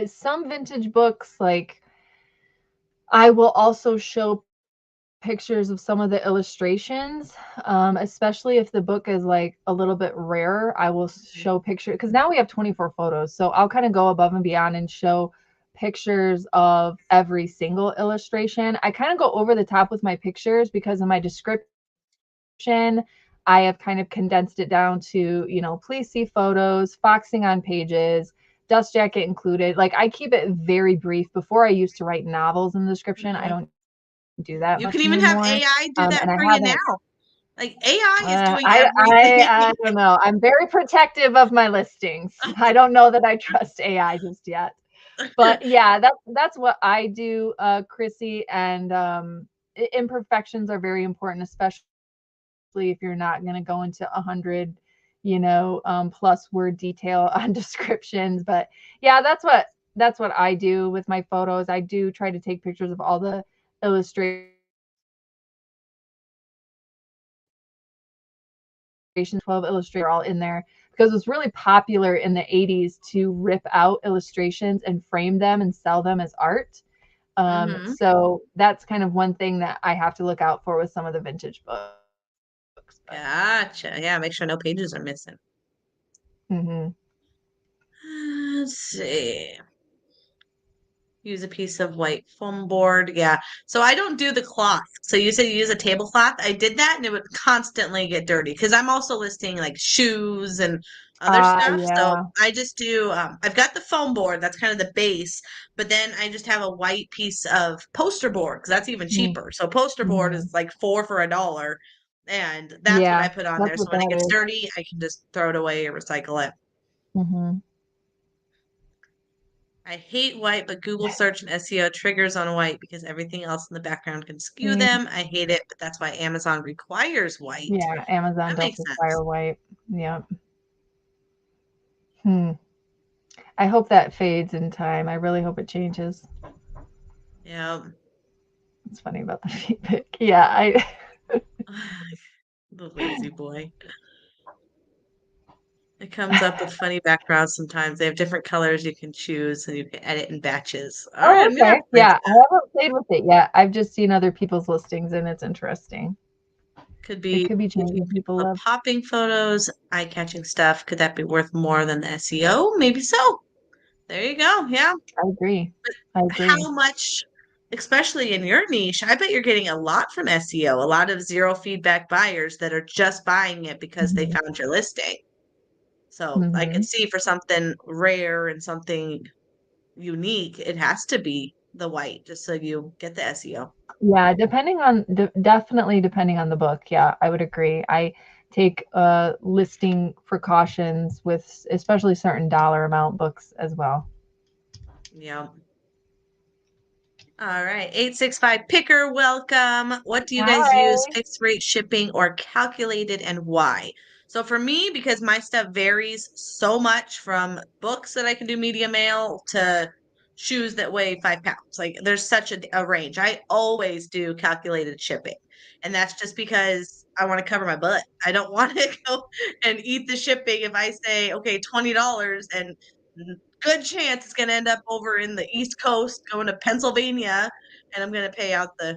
[SPEAKER 2] some vintage books, like I will also show pictures of some of the illustrations, especially if the book is like a little bit rarer. I will
[SPEAKER 1] Mhm.
[SPEAKER 2] show pictures because now we have 24 photos. So I'll kind of go above and beyond and show pictures of every single illustration. I kind of go over the top with my pictures because in my description, I have kind of condensed it down to, please see photos, foxing on pages, dust jacket included. Like I keep it very brief. Before I used to write novels in the description. I
[SPEAKER 1] Mhm.
[SPEAKER 2] don't do that
[SPEAKER 1] You can
[SPEAKER 2] much
[SPEAKER 1] even have
[SPEAKER 2] anymore.
[SPEAKER 1] AI do that
[SPEAKER 2] And I
[SPEAKER 1] for you now.
[SPEAKER 2] haven't.
[SPEAKER 1] Like AI is doing
[SPEAKER 2] I
[SPEAKER 1] everything.
[SPEAKER 2] don't know. I'm very protective of my listings. I don't know that I trust AI just yet. But yeah, that's what I do, Chrissy. And imperfections are very important, especially if you're not going to go into 100, plus word detail on descriptions. But yeah, that's what I do with my photos. I do try to take pictures of all the illustrations 12 illustrations are all in there because it was really popular in the 80s to rip out illustrations and frame them and sell them as art.
[SPEAKER 1] Mm-hmm.
[SPEAKER 2] So that's kind of one thing that I have to look out for with some of the vintage books. But
[SPEAKER 1] Gotcha. Yeah, make sure no pages are missing.
[SPEAKER 2] mm-hmm.
[SPEAKER 1] Let's see. Use a piece of white foam board. Yeah. So I don't do the cloth. So you said you use a tablecloth. I did that and it would constantly get dirty because I'm also listing like shoes and other stuff. So
[SPEAKER 2] Yeah.
[SPEAKER 1] I just do, I've got the foam board. That's kind of the base. But then I just have a white piece of poster board because that's even cheaper. So poster board
[SPEAKER 2] Mm-hmm.
[SPEAKER 1] is like 4 for $1. And that's what I
[SPEAKER 2] Yeah,
[SPEAKER 1] put on there.
[SPEAKER 2] that's
[SPEAKER 1] So
[SPEAKER 2] what
[SPEAKER 1] when it
[SPEAKER 2] that
[SPEAKER 1] gets
[SPEAKER 2] is.
[SPEAKER 1] dirty, I can just throw it away or recycle it.
[SPEAKER 2] Mm-hmm.
[SPEAKER 1] I hate white, but Google search and SEO triggers on white because everything else in the background can skew them. I hate it, but that's why Amazon requires white.
[SPEAKER 2] Yeah, Amazon
[SPEAKER 1] That
[SPEAKER 2] does
[SPEAKER 1] makes sense.
[SPEAKER 2] require white. Yeah. Hmm. I hope that fades in time. I really hope it changes.
[SPEAKER 1] Yeah.
[SPEAKER 2] It's funny about the feedback. Yeah, I
[SPEAKER 1] The lazy boy. It comes up with funny backgrounds sometimes. They have different colors you can choose and you can edit in batches. All right,
[SPEAKER 2] Oh,
[SPEAKER 1] I'm gonna have
[SPEAKER 2] okay.
[SPEAKER 1] to look
[SPEAKER 2] Yeah,
[SPEAKER 1] into
[SPEAKER 2] I
[SPEAKER 1] that.
[SPEAKER 2] haven't played with it yet. I've just seen other people's listings and it's interesting.
[SPEAKER 1] Could
[SPEAKER 2] It
[SPEAKER 1] be
[SPEAKER 2] could be
[SPEAKER 1] giving
[SPEAKER 2] changing people
[SPEAKER 1] people the
[SPEAKER 2] love.
[SPEAKER 1] popping photos, eye-catching stuff. Could that be worth more than the SEO? Maybe so. There you go. Yeah.
[SPEAKER 2] I agree. I agree.
[SPEAKER 1] How much, especially in your niche, I bet you're getting a lot from SEO, a lot of zero feedback buyers that are just buying it because they
[SPEAKER 2] Mm-hmm.
[SPEAKER 1] found your listing. So I
[SPEAKER 2] Mm-hmm.
[SPEAKER 1] could see for something rare and something unique, it has to be the white just so you get the SEO.
[SPEAKER 2] Yeah, definitely depending on the book. Yeah, I would agree. I take listing precautions with especially certain dollar amount books as well.
[SPEAKER 1] Yeah. All right. 865 Picker, welcome. What do you guys use?
[SPEAKER 2] Hi.
[SPEAKER 1] Fixed rate shipping or calculated and why? So for me, because my stuff varies so much from books that I can do media mail to shoes that weigh 5 pounds. Like there's such a range. I always do calculated shipping. And that's just because I want to cover my butt. I don't want to go and eat the shipping if I say, okay, $20 and good chance it's going to end up over in the East Coast going to Pennsylvania and I'm going to pay out the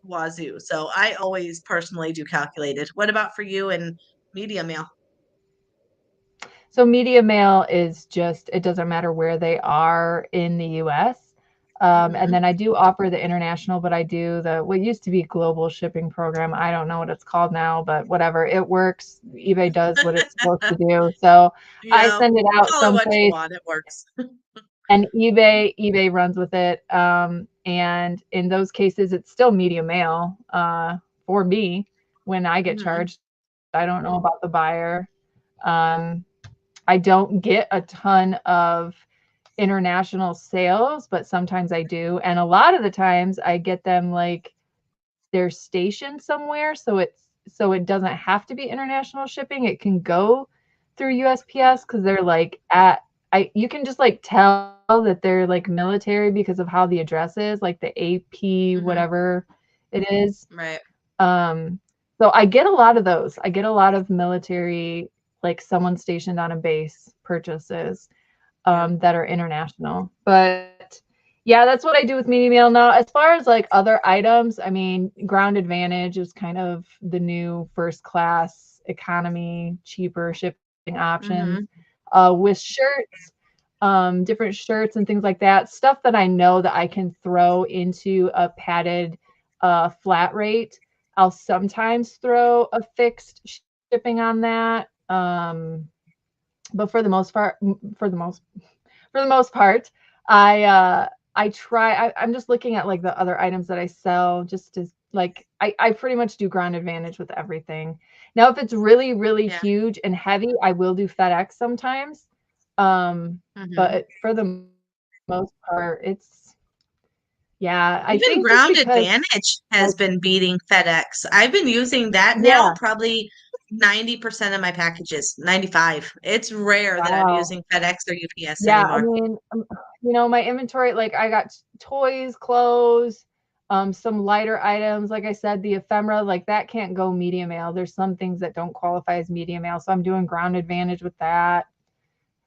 [SPEAKER 1] wazoo. So I always personally do calculated. What about for you and media mail?
[SPEAKER 2] So media mail is just, it doesn't matter where they are in the US. And
[SPEAKER 1] Hmm.
[SPEAKER 2] then I do offer the international, but I do the what used to be global shipping program. I don't know what it's called now, but whatever. It works. eBay does what it's supposed to do. So I
[SPEAKER 1] Yeah,
[SPEAKER 2] send it out
[SPEAKER 1] call it what you
[SPEAKER 2] someplace
[SPEAKER 1] want. It works.
[SPEAKER 2] and eBay runs with it. And in those cases, it's still media mail for me when I get
[SPEAKER 1] Hmm.
[SPEAKER 2] charged. I don't know about the buyer. Um, I don't get a ton of international sales, but sometimes I do. And a lot of the times I get them like they're stationed somewhere. So it doesn't have to be international shipping. It can go through USPS because they're like at I you can just like tell that they're like military because of how the address is, like the AP
[SPEAKER 1] Hmm.
[SPEAKER 2] whatever it is.
[SPEAKER 1] Right.
[SPEAKER 2] Um, so I get a lot of those. I get a lot of military, like someone stationed on a base purchases
[SPEAKER 1] Yeah.
[SPEAKER 2] that are international. But yeah, that's what I do with media mail now. As far as like other items, I mean, Ground Advantage is kind of the new first class economy, cheaper shipping options.
[SPEAKER 1] Hmm.
[SPEAKER 2] With shirts, different shirts and things like that, stuff that I know that I can throw into a padded flat rate. I'll sometimes throw a fixed shipping on that. But for the most for the most part, I try. I'm just looking at like the other items that I sell, just to like I pretty much do Ground Advantage with everything. Now, if it's really really
[SPEAKER 1] Yeah.
[SPEAKER 2] huge and heavy, I will do FedEx sometimes. Um,
[SPEAKER 1] Hmm.
[SPEAKER 2] but for the most part, it's yeah. I
[SPEAKER 1] Even
[SPEAKER 2] think just
[SPEAKER 1] Ground
[SPEAKER 2] because
[SPEAKER 1] Advantage has
[SPEAKER 2] like
[SPEAKER 1] been beating FedEx. I've been using that now
[SPEAKER 2] yeah,
[SPEAKER 1] probably 90% of my packages, 95. It's rare that I'm
[SPEAKER 2] wow.
[SPEAKER 1] using FedEx or UPS
[SPEAKER 2] Yeah, I
[SPEAKER 1] anymore.
[SPEAKER 2] mean, my inventory, like I got toys, clothes, Some lighter items, like I said, the ephemera, like that can't go medium mail. There's some things that don't qualify as medium mail. So I'm doing Ground Advantage with that.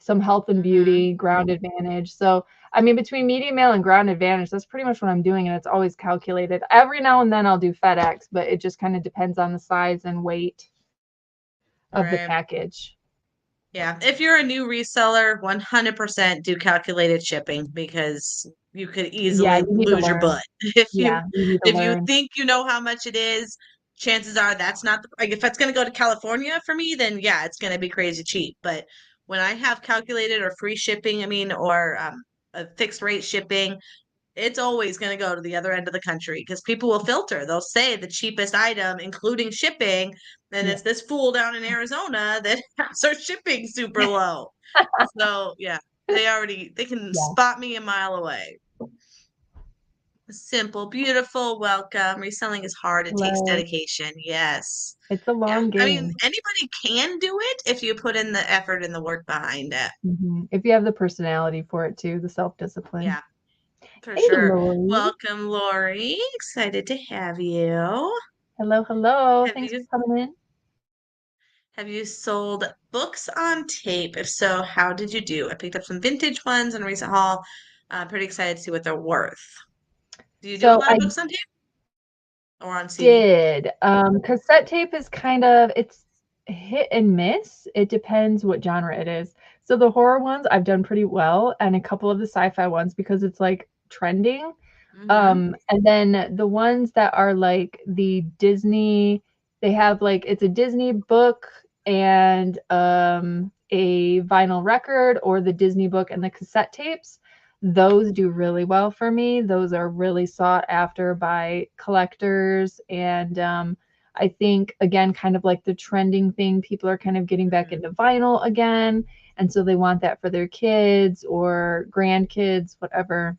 [SPEAKER 2] Some health and
[SPEAKER 1] Mm-hmm.
[SPEAKER 2] beauty, Ground Advantage. So, I mean, between medium mail and Ground Advantage, that's pretty much what I'm doing. And it's always calculated. Every now and then I'll do FedEx, but it just kind of depends on the size and weight of the
[SPEAKER 1] Right.
[SPEAKER 2] package.
[SPEAKER 1] Yeah. If you're a new reseller, 100% do calculated shipping because you could
[SPEAKER 2] Yeah,
[SPEAKER 1] easily
[SPEAKER 2] you need to
[SPEAKER 1] lose your
[SPEAKER 2] learn.
[SPEAKER 1] butt. If you
[SPEAKER 2] Yeah, you need to
[SPEAKER 1] if you
[SPEAKER 2] learn.
[SPEAKER 1] think you know how much it is, chances are that's not like if it's going to go to California for me, then yeah, it's going to be crazy cheap. But when I have calculated or free shipping, I mean, or a fixed rate shipping, it's always going to go to the other end of the country because people will filter. They'll say the cheapest item, including shipping, and
[SPEAKER 2] Yeah.
[SPEAKER 1] it's this fool down in Arizona that has our shipping super low. So yeah, they can
[SPEAKER 2] Yeah.
[SPEAKER 1] spot me a mile away. Simple, beautiful, welcome. Reselling is hard. It takes
[SPEAKER 2] Hello.
[SPEAKER 1] dedication. Yes.
[SPEAKER 2] It's a
[SPEAKER 1] Yeah.
[SPEAKER 2] long
[SPEAKER 1] I mean,
[SPEAKER 2] game.
[SPEAKER 1] anybody can do it if you put in the effort and the work behind it.
[SPEAKER 2] If you have the personality for it too, the self-discipline.
[SPEAKER 1] Yeah, for
[SPEAKER 2] Hey,
[SPEAKER 1] sure.
[SPEAKER 2] Lori.
[SPEAKER 1] Welcome, Lori. Excited to have you.
[SPEAKER 2] Hello, hello.
[SPEAKER 1] Have
[SPEAKER 2] Thanks
[SPEAKER 1] you
[SPEAKER 2] for coming in.
[SPEAKER 1] Have you sold books on tape? If so, how did you do? I picked up some vintage ones in a recent haul. Pretty excited to see what they're worth. Do you do a
[SPEAKER 2] So
[SPEAKER 1] lot of
[SPEAKER 2] I
[SPEAKER 1] books on tape or on CD?
[SPEAKER 2] did. Cassette tape is kind of it's hit and miss. It depends what genre it is. So the horror ones I've done pretty well, and a couple of the sci-fi ones because it's like trending.
[SPEAKER 1] Mm-hmm.
[SPEAKER 2] And then the ones that are like the Disney, they have like it's a Disney book and a vinyl record or the Disney book and the cassette tapes. Those do really well for me. Those are really sought after by collectors. And I think, again, kind of like the trending thing, people are kind of getting back
[SPEAKER 1] Mm-hmm.
[SPEAKER 2] into vinyl again. And so they want that for their kids or grandkids, whatever.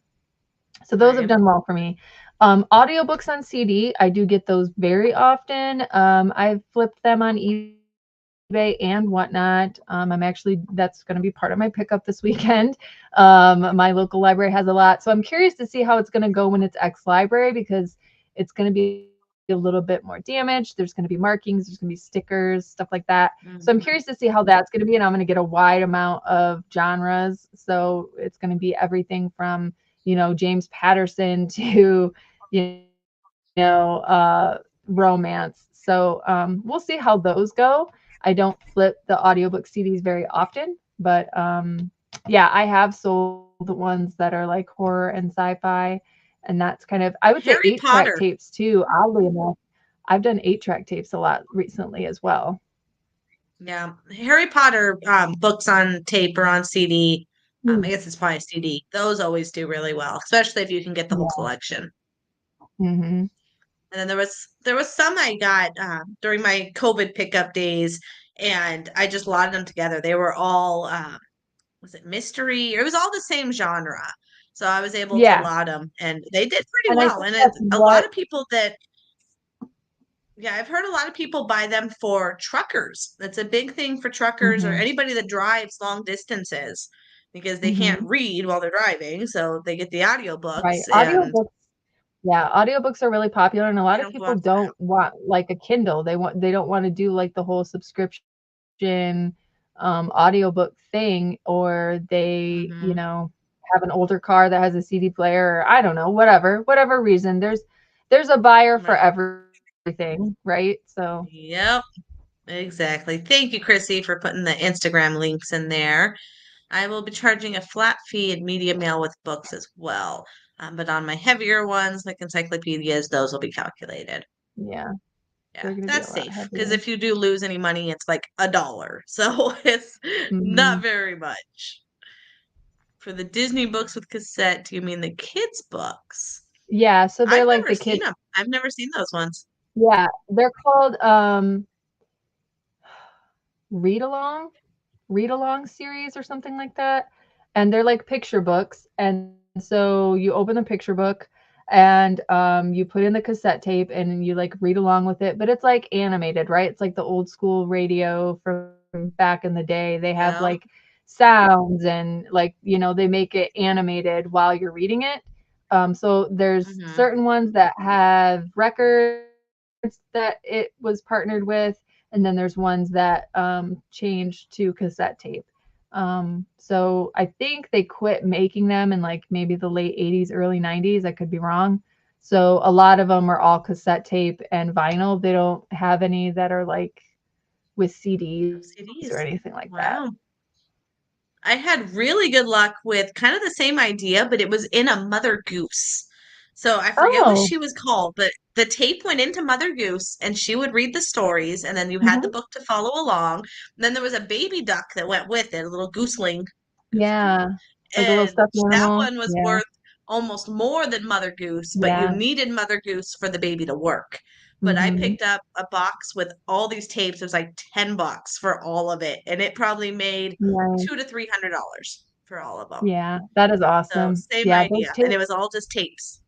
[SPEAKER 2] So those have
[SPEAKER 1] Right.
[SPEAKER 2] done well for me. Audiobooks on CD, I do get those very often. I've flipped them on eBay and whatnot. I'm actually, that's going to be part of my pickup this weekend. My local library has a lot. So I'm curious to see how it's going to go when it's ex-library because it's going to be a little bit more damaged. There's going to be markings, there's going to be stickers, stuff like that. So I'm
[SPEAKER 1] Mm-hmm.
[SPEAKER 2] curious to see how that's going to be. And I'm going to get a wide amount of genres. So it's going to be everything from, James Patterson to, romance. So we'll see how those go. I don't flip the audiobook CDs very often, but yeah, I have sold ones that are like horror and sci-fi. And that's kind of, I would say
[SPEAKER 1] Harry
[SPEAKER 2] 8-track
[SPEAKER 1] Potter.
[SPEAKER 2] tapes too, oddly enough. I've done 8-track tapes a lot recently as well.
[SPEAKER 1] Yeah. Harry Potter books on tape or on CD. I
[SPEAKER 2] Hmm.
[SPEAKER 1] guess it's probably CD. Those always do really well, especially if you can get the whole
[SPEAKER 2] Yeah.
[SPEAKER 1] collection.
[SPEAKER 2] Hmm.
[SPEAKER 1] And then there was some I got during my COVID pickup days, and I just lotted them together. They were all was it mystery? It was all the same genre, so I was able to
[SPEAKER 2] Yeah.
[SPEAKER 1] lot them, and they did pretty
[SPEAKER 2] And I
[SPEAKER 1] well.
[SPEAKER 2] think
[SPEAKER 1] And
[SPEAKER 2] that's
[SPEAKER 1] a lot
[SPEAKER 2] what,
[SPEAKER 1] of people that yeah, I've heard a lot of people buy them for truckers. That's a big thing for truckers or
[SPEAKER 2] hmm
[SPEAKER 1] anybody that drives long distances because they can't
[SPEAKER 2] hmm
[SPEAKER 1] read while they're driving, so they get the
[SPEAKER 2] right.
[SPEAKER 1] audiobooks and
[SPEAKER 2] Audiobooks. Yeah, audiobooks are really popular and a
[SPEAKER 1] they
[SPEAKER 2] lot of
[SPEAKER 1] don't go
[SPEAKER 2] people
[SPEAKER 1] out for
[SPEAKER 2] don't want like a Kindle. They don't want to do like the whole subscription audiobook thing or
[SPEAKER 1] that.
[SPEAKER 2] they,
[SPEAKER 1] Mm-hmm.
[SPEAKER 2] have an older car that has a CD player or I don't know, whatever reason. There's a buyer for
[SPEAKER 1] Right.
[SPEAKER 2] everything, right? So,
[SPEAKER 1] Yep. Exactly. Thank you, Chrissy, for putting the Instagram links in there. I will be charging a flat fee in media mail with books as well. But on my heavier ones, like encyclopedias, those will be calculated.
[SPEAKER 2] yeah,
[SPEAKER 1] Yeah,
[SPEAKER 2] they're going to be a
[SPEAKER 1] that's
[SPEAKER 2] lot
[SPEAKER 1] safe because
[SPEAKER 2] heavier.
[SPEAKER 1] if you do lose any money, it's like $1. So it's not
[SPEAKER 2] Mhm.
[SPEAKER 1] very much. For the Disney books with cassette, do you mean the kids' books?
[SPEAKER 2] Yeah, so they're
[SPEAKER 1] I've
[SPEAKER 2] like
[SPEAKER 1] never
[SPEAKER 2] the
[SPEAKER 1] seen
[SPEAKER 2] kid.
[SPEAKER 1] them. I've never seen those ones.
[SPEAKER 2] Yeah, they're called read along read along series or something like that. And they're like picture books. And so you open the picture book and you put in the cassette tape and you like read along with it. But it's like animated, right? It's like the old school radio from back in the day. They have like
[SPEAKER 1] Yeah.
[SPEAKER 2] sounds and like, they make it animated while you're reading it. So there's
[SPEAKER 1] Mm-hmm.
[SPEAKER 2] certain ones that have records that it was partnered with, and then there's ones that changed to cassette tape. So I think they quit making them in like maybe the late 80s, early 90s. I could be wrong. So a lot of them are all cassette tape and vinyl. They don't have any that are like with
[SPEAKER 1] No
[SPEAKER 2] CDs or
[SPEAKER 1] CDs.
[SPEAKER 2] anything like that.
[SPEAKER 1] Wow. I had really good luck with kind of the same idea, but it was in a Mother Goose. So I forget what
[SPEAKER 2] Oh,
[SPEAKER 1] she was called, but the tape went into Mother Goose and she would read the stories, and then you had the
[SPEAKER 2] mhm.
[SPEAKER 1] book to follow along. And then there was a baby duck that went with it, a little gooseling,
[SPEAKER 2] Yeah, like a little
[SPEAKER 1] and
[SPEAKER 2] stuffed
[SPEAKER 1] that
[SPEAKER 2] animal.
[SPEAKER 1] one was
[SPEAKER 2] Yeah,
[SPEAKER 1] worth almost more than Mother Goose, but you
[SPEAKER 2] yeah.
[SPEAKER 1] needed Mother Goose for the baby to work. But I
[SPEAKER 2] Hmm.
[SPEAKER 1] picked up a box with all these tapes. It was like $10 for all of it, and it probably made
[SPEAKER 2] Nice.
[SPEAKER 1] $200 to $300 for all of them.
[SPEAKER 2] Yeah, that is
[SPEAKER 1] So
[SPEAKER 2] awesome.
[SPEAKER 1] same
[SPEAKER 2] Yeah, those
[SPEAKER 1] idea, and it
[SPEAKER 2] tapes,
[SPEAKER 1] was all just tapes.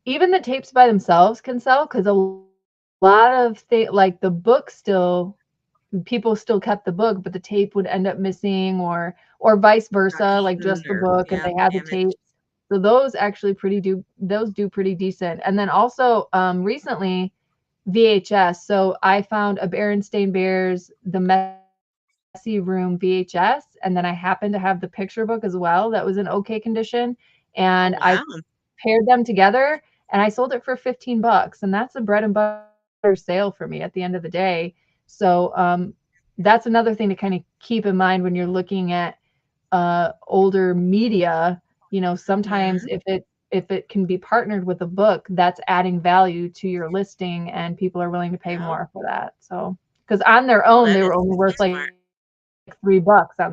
[SPEAKER 2] even the tapes by themselves can sell because a lot of like the book still, people still kept the book, but the tape would end up missing or vice
[SPEAKER 1] Got
[SPEAKER 2] versa, like
[SPEAKER 1] eaten
[SPEAKER 2] just the
[SPEAKER 1] or
[SPEAKER 2] book and
[SPEAKER 1] yeah,
[SPEAKER 2] they had the tape.
[SPEAKER 1] damaged.
[SPEAKER 2] So those actually those do pretty decent. And then also recently VHS. So I found a Berenstain Bears The Messy Room VHS, and then I happened to have the picture book as well that was in okay condition, and
[SPEAKER 1] Oh
[SPEAKER 2] I
[SPEAKER 1] wow.
[SPEAKER 2] paired them together and I sold it for 15 bucks, and that's a bread and butter sale for me at the end of the day. So that's another thing to kind of keep in mind when you're looking at older media. You know, sometimes
[SPEAKER 1] Hmm.
[SPEAKER 2] if it can be partnered with a book, that's adding value to your listing, and people are willing to pay
[SPEAKER 1] Yeah.
[SPEAKER 2] more for that. So because on their
[SPEAKER 1] Oh,
[SPEAKER 2] own,
[SPEAKER 1] that
[SPEAKER 2] they
[SPEAKER 1] is
[SPEAKER 2] were only
[SPEAKER 1] super
[SPEAKER 2] worth like
[SPEAKER 1] smart.
[SPEAKER 2] $3 on their own,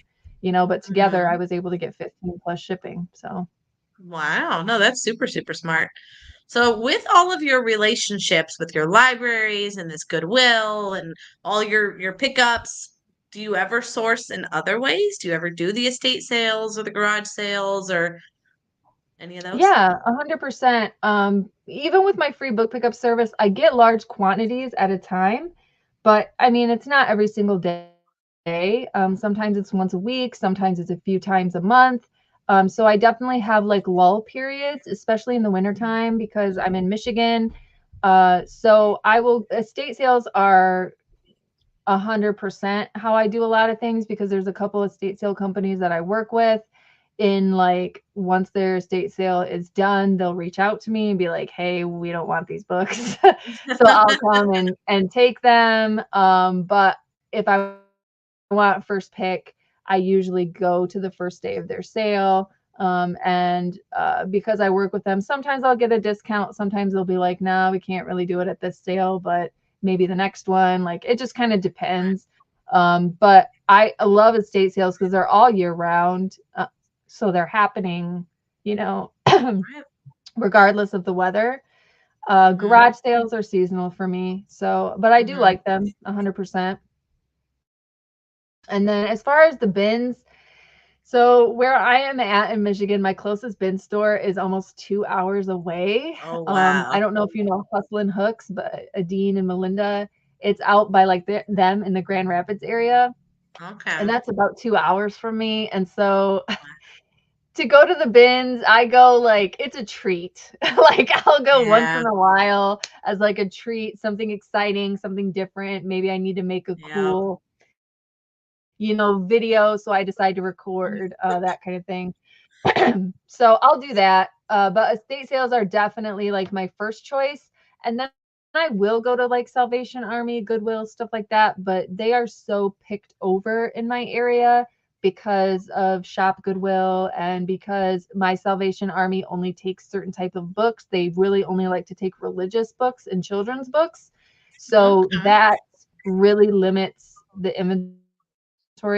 [SPEAKER 2] but together I was
[SPEAKER 1] Hmm.
[SPEAKER 2] able to get 15 plus shipping. So
[SPEAKER 1] Wow. No, that's super, super smart. So, with all of your relationships with your libraries and this Goodwill and all your pickups, do you ever source in other ways? Do you ever do the estate sales or the garage sales or any of those?
[SPEAKER 2] yeah, 100%. Even with my free book pickup service, I get large quantities at a time, but I mean, it's not every single day. Sometimes it's once a week, sometimes it's a few times a month. So I definitely have like lull periods, especially in the
[SPEAKER 1] Mhm.
[SPEAKER 2] wintertime because I'm in Michigan. So estate sales are 100% how I do a lot of things because there's a couple of estate sale companies that I work with. In like once their estate sale is done, they'll reach out to me and be like, "Hey, we don't want these books." So I'll come and take them. But if I want first pick, I usually go to the first day of their sale. And because I work with them, sometimes I'll get a discount. Sometimes they'll be like, "No, we can't really do it at this sale, but maybe the next one." Like it just kind of depends. But I love estate sales because they're all year round. So they're happening, you know,
[SPEAKER 1] Right.
[SPEAKER 2] regardless of the weather.
[SPEAKER 1] Mhm.
[SPEAKER 2] Garage sales are seasonal for me. So, but I do
[SPEAKER 1] Mhm.
[SPEAKER 2] like them 100%. And then as far as the bins, so where I am at in Michigan, my closest bin store is almost 2 hours away.
[SPEAKER 1] Oh,
[SPEAKER 2] I
[SPEAKER 1] wow.
[SPEAKER 2] don't know if you know Hustle and Hooks, but Adine and Melinda, it's out by like them in the Grand Rapids area. And
[SPEAKER 1] Okay.
[SPEAKER 2] that's about 2 hours from me. And so to go to the bins, I go like it's a treat. Like I'll go once
[SPEAKER 1] Yeah.
[SPEAKER 2] in a while as like a treat, something exciting, something different. Maybe I need to make a
[SPEAKER 1] Yeah.
[SPEAKER 2] cool, video, so I decide to record that kind of thing. So I'll do that. But estate sales are definitely like my first choice. And then I will go to like Salvation Army, Goodwill, stuff like that. But they are so picked over in my area because of Shop Goodwill and because my Salvation Army only takes certain type of books. They really only like to take religious books and children's books. So
[SPEAKER 1] Okay.
[SPEAKER 2] that really limits the inventory that I'm able to look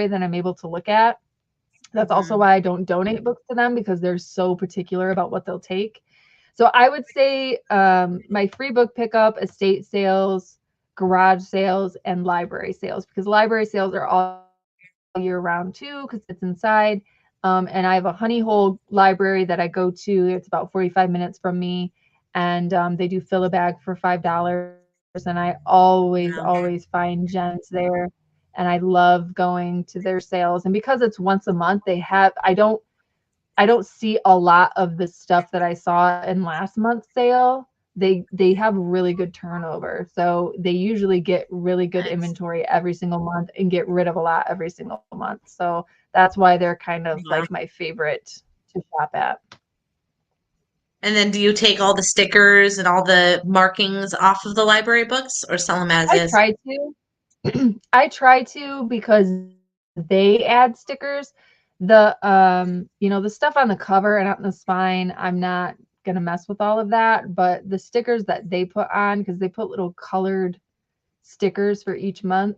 [SPEAKER 2] at. That's also why I don't
[SPEAKER 1] Mhm.
[SPEAKER 2] donate books to them because they're so particular about what they'll take. So I would say my free book pickup, estate sales, garage sales, and library sales because library sales are all year round too because it's inside. And I have a honey hole library that I go to. It's about 45 minutes from me. And they do fill a bag for $5. And I always
[SPEAKER 1] Wow.
[SPEAKER 2] find gems there. And I love going to their sales. And because it's once a month, I don't see a lot of the stuff that I saw in last month's sale. They have really good turnover. So they usually get really good
[SPEAKER 1] Nice.
[SPEAKER 2] inventory every single month and get rid of a lot every single month. So that's why they're kind of
[SPEAKER 1] Yeah.
[SPEAKER 2] like my favorite to shop at.
[SPEAKER 1] And then do you take all the stickers and all the markings off of the library books or sell them as
[SPEAKER 2] I
[SPEAKER 1] is?
[SPEAKER 2] try to. I try to because they add stickers. The the stuff on the cover and on the spine, I'm not gonna mess with all of that. But the stickers that they put on, because they put little colored stickers for each month,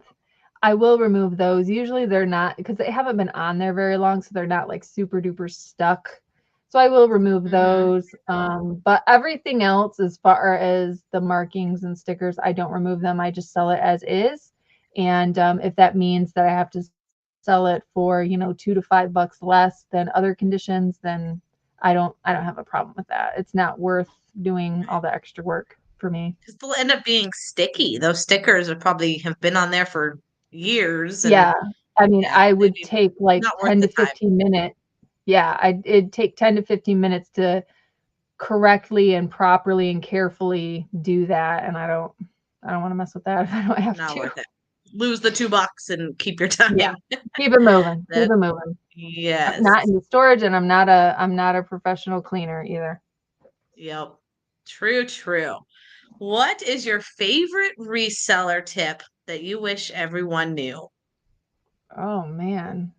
[SPEAKER 2] I will remove those. Usually they're not, because they haven't been on there very long, so they're not like super duper stuck. So I will remove
[SPEAKER 1] Mm-hmm.
[SPEAKER 2] those. But everything else, as far as the markings and stickers, I don't remove them. I just sell it as is. And if that means that I have to sell it for, $2 to $5 less than other conditions, then I don't have a problem with that. It's not worth doing all the extra work for me.
[SPEAKER 1] Because they'll end up being sticky. Those stickers would probably have been on there for years, and
[SPEAKER 2] Yeah. I mean,
[SPEAKER 1] yeah,
[SPEAKER 2] I
[SPEAKER 1] they'd
[SPEAKER 2] would
[SPEAKER 1] be
[SPEAKER 2] take like
[SPEAKER 1] not worth
[SPEAKER 2] 10
[SPEAKER 1] the
[SPEAKER 2] to
[SPEAKER 1] time.
[SPEAKER 2] 15 minutes. Yeah, it'd take 10 to 15 minutes to correctly and properly and carefully do that. And I don't want to mess with that if I don't have
[SPEAKER 1] Not
[SPEAKER 2] to.
[SPEAKER 1] worth it. Lose the $2 and keep your
[SPEAKER 2] Yeah.
[SPEAKER 1] time.
[SPEAKER 2] Keep it moving. Keep
[SPEAKER 1] That
[SPEAKER 2] it moving. I'm
[SPEAKER 1] yes.
[SPEAKER 2] not into storage, and I'm not a professional cleaner either.
[SPEAKER 1] Yep. True, true. What is your favorite reseller tip that you wish everyone knew?
[SPEAKER 2] Oh man.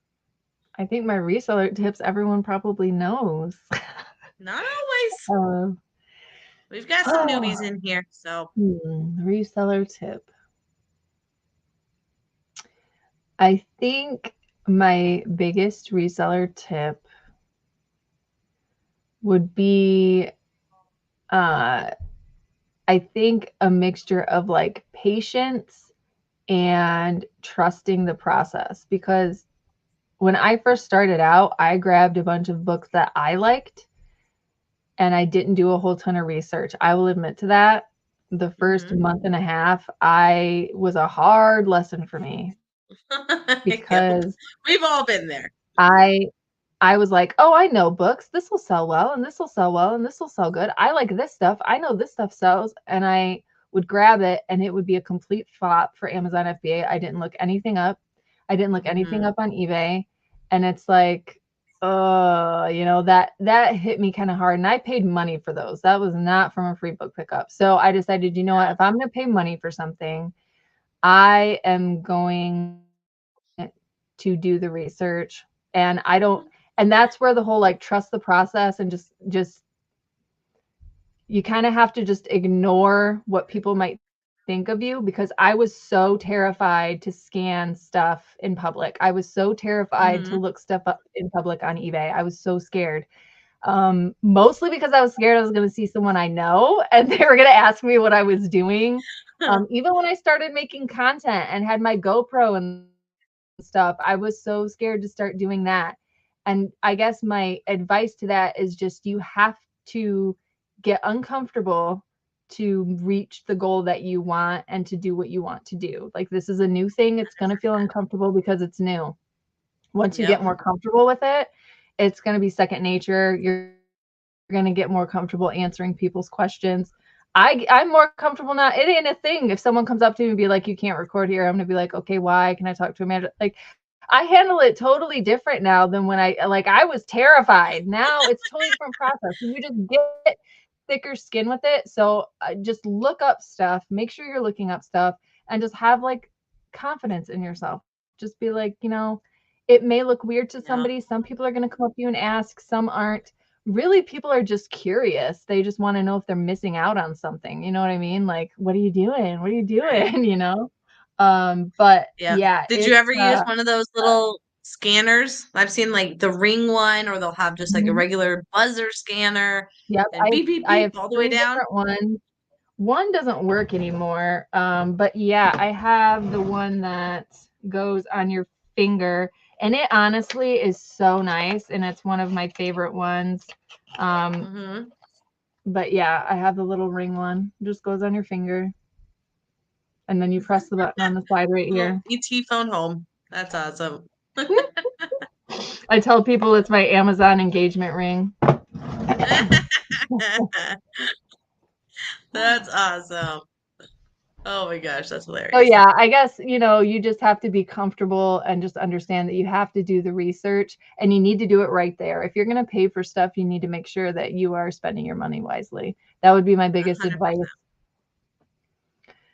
[SPEAKER 2] I think my reseller tips everyone probably knows.
[SPEAKER 1] Not always.
[SPEAKER 2] uh,
[SPEAKER 1] We've got some
[SPEAKER 2] oh,
[SPEAKER 1] newbies in here, so
[SPEAKER 2] reseller tip. I think my biggest reseller tip would be, uh, I think, a mixture of like patience and trusting the process. Because when I first started out, I grabbed a bunch of books that I liked and I didn't do a whole ton of research. I will admit to that. The first
[SPEAKER 1] mhm.
[SPEAKER 2] month and a half, I was a hard lesson for me
[SPEAKER 1] Yep.
[SPEAKER 2] because
[SPEAKER 1] We've all been there.
[SPEAKER 2] I I was like, "Oh, I know books. This will sell well, and this will sell well, and this will sell good. I like this stuff. I know this stuff sells." And I would grab it, and it would be a complete flop for Amazon FBA. I didn't look anything up. I didn't look anything
[SPEAKER 1] Mhm.
[SPEAKER 2] up on eBay, and it's like, that hit me kind of hard. And I paid money for those. That was not from a free book pickup. So I decided, you know what?
[SPEAKER 1] Yeah.
[SPEAKER 2] If I'm going to pay money for something, I am going to do the research. And I don't, and that's where the whole like trust the process and just you kind of have to just ignore what people might think of you, because I was so terrified to scan stuff in public. I was so terrified to
[SPEAKER 1] Mhm.
[SPEAKER 2] look stuff up in public on eBay. I was so scared. Mostly because I was scared I was going to see someone I know and they were going to ask me what I was doing. Even when I started making content and had my GoPro and stuff, I was so scared to start doing that. And I guess my advice to that is just you have to get uncomfortable to reach the goal that you want and to do what you want to do. Like, this is a new thing. It's going to feel uncomfortable because it's new. Once you get
[SPEAKER 1] Yep.
[SPEAKER 2] more comfortable with it, it's going to be second nature. You're going to get more comfortable answering people's questions. I'm more comfortable now. It ain't a thing. If someone comes up to me and be like, "You can't record here," I'm gonna be like, "Okay, why? Can I talk to a manager?" Like, I handle it totally different now than when I was terrified. Now it's totally different process. And you just get thicker skin with it. So just look up stuff. Make sure you're looking up stuff, and just have like confidence in yourself. Just be like, it may look weird to
[SPEAKER 1] Yeah.
[SPEAKER 2] somebody. Some people are going to come up to you and ask. Some aren't. Really, people are just curious. They just want to know if they're missing out on something. You know what I mean? Like, what are you doing? What are you
[SPEAKER 1] Right.
[SPEAKER 2] doing? But
[SPEAKER 1] Yeah.
[SPEAKER 2] yeah,
[SPEAKER 1] Did you
[SPEAKER 2] it's
[SPEAKER 1] ever use one of those little scanners? I've seen like the ring one, or they'll have just like a
[SPEAKER 2] mhm.
[SPEAKER 1] regular buzzer scanner
[SPEAKER 2] Yep.
[SPEAKER 1] and beep, beep,
[SPEAKER 2] I
[SPEAKER 1] beep
[SPEAKER 2] have
[SPEAKER 1] all the way
[SPEAKER 2] three
[SPEAKER 1] down.
[SPEAKER 2] different ones. One doesn't work anymore. But yeah, I have the one that goes on your finger, and it honestly is so nice, and it's one of my favorite ones. Um,
[SPEAKER 1] Mm-hmm.
[SPEAKER 2] but yeah, I have the little ring one. It just goes on your finger, and then you press the button on the side right
[SPEAKER 1] Little
[SPEAKER 2] here.
[SPEAKER 1] ET phone home. That's awesome.
[SPEAKER 2] I tell people it's my Amazon engagement ring.
[SPEAKER 1] That's awesome. Oh my gosh, that's
[SPEAKER 2] So
[SPEAKER 1] hilarious.
[SPEAKER 2] yeah, I guess, you just have to be comfortable and just understand that you have to do the research and you need to do it right there. If you're going to pay for stuff, you need to make sure that you are spending your money wisely. That would be my biggest advice.
[SPEAKER 1] 100%.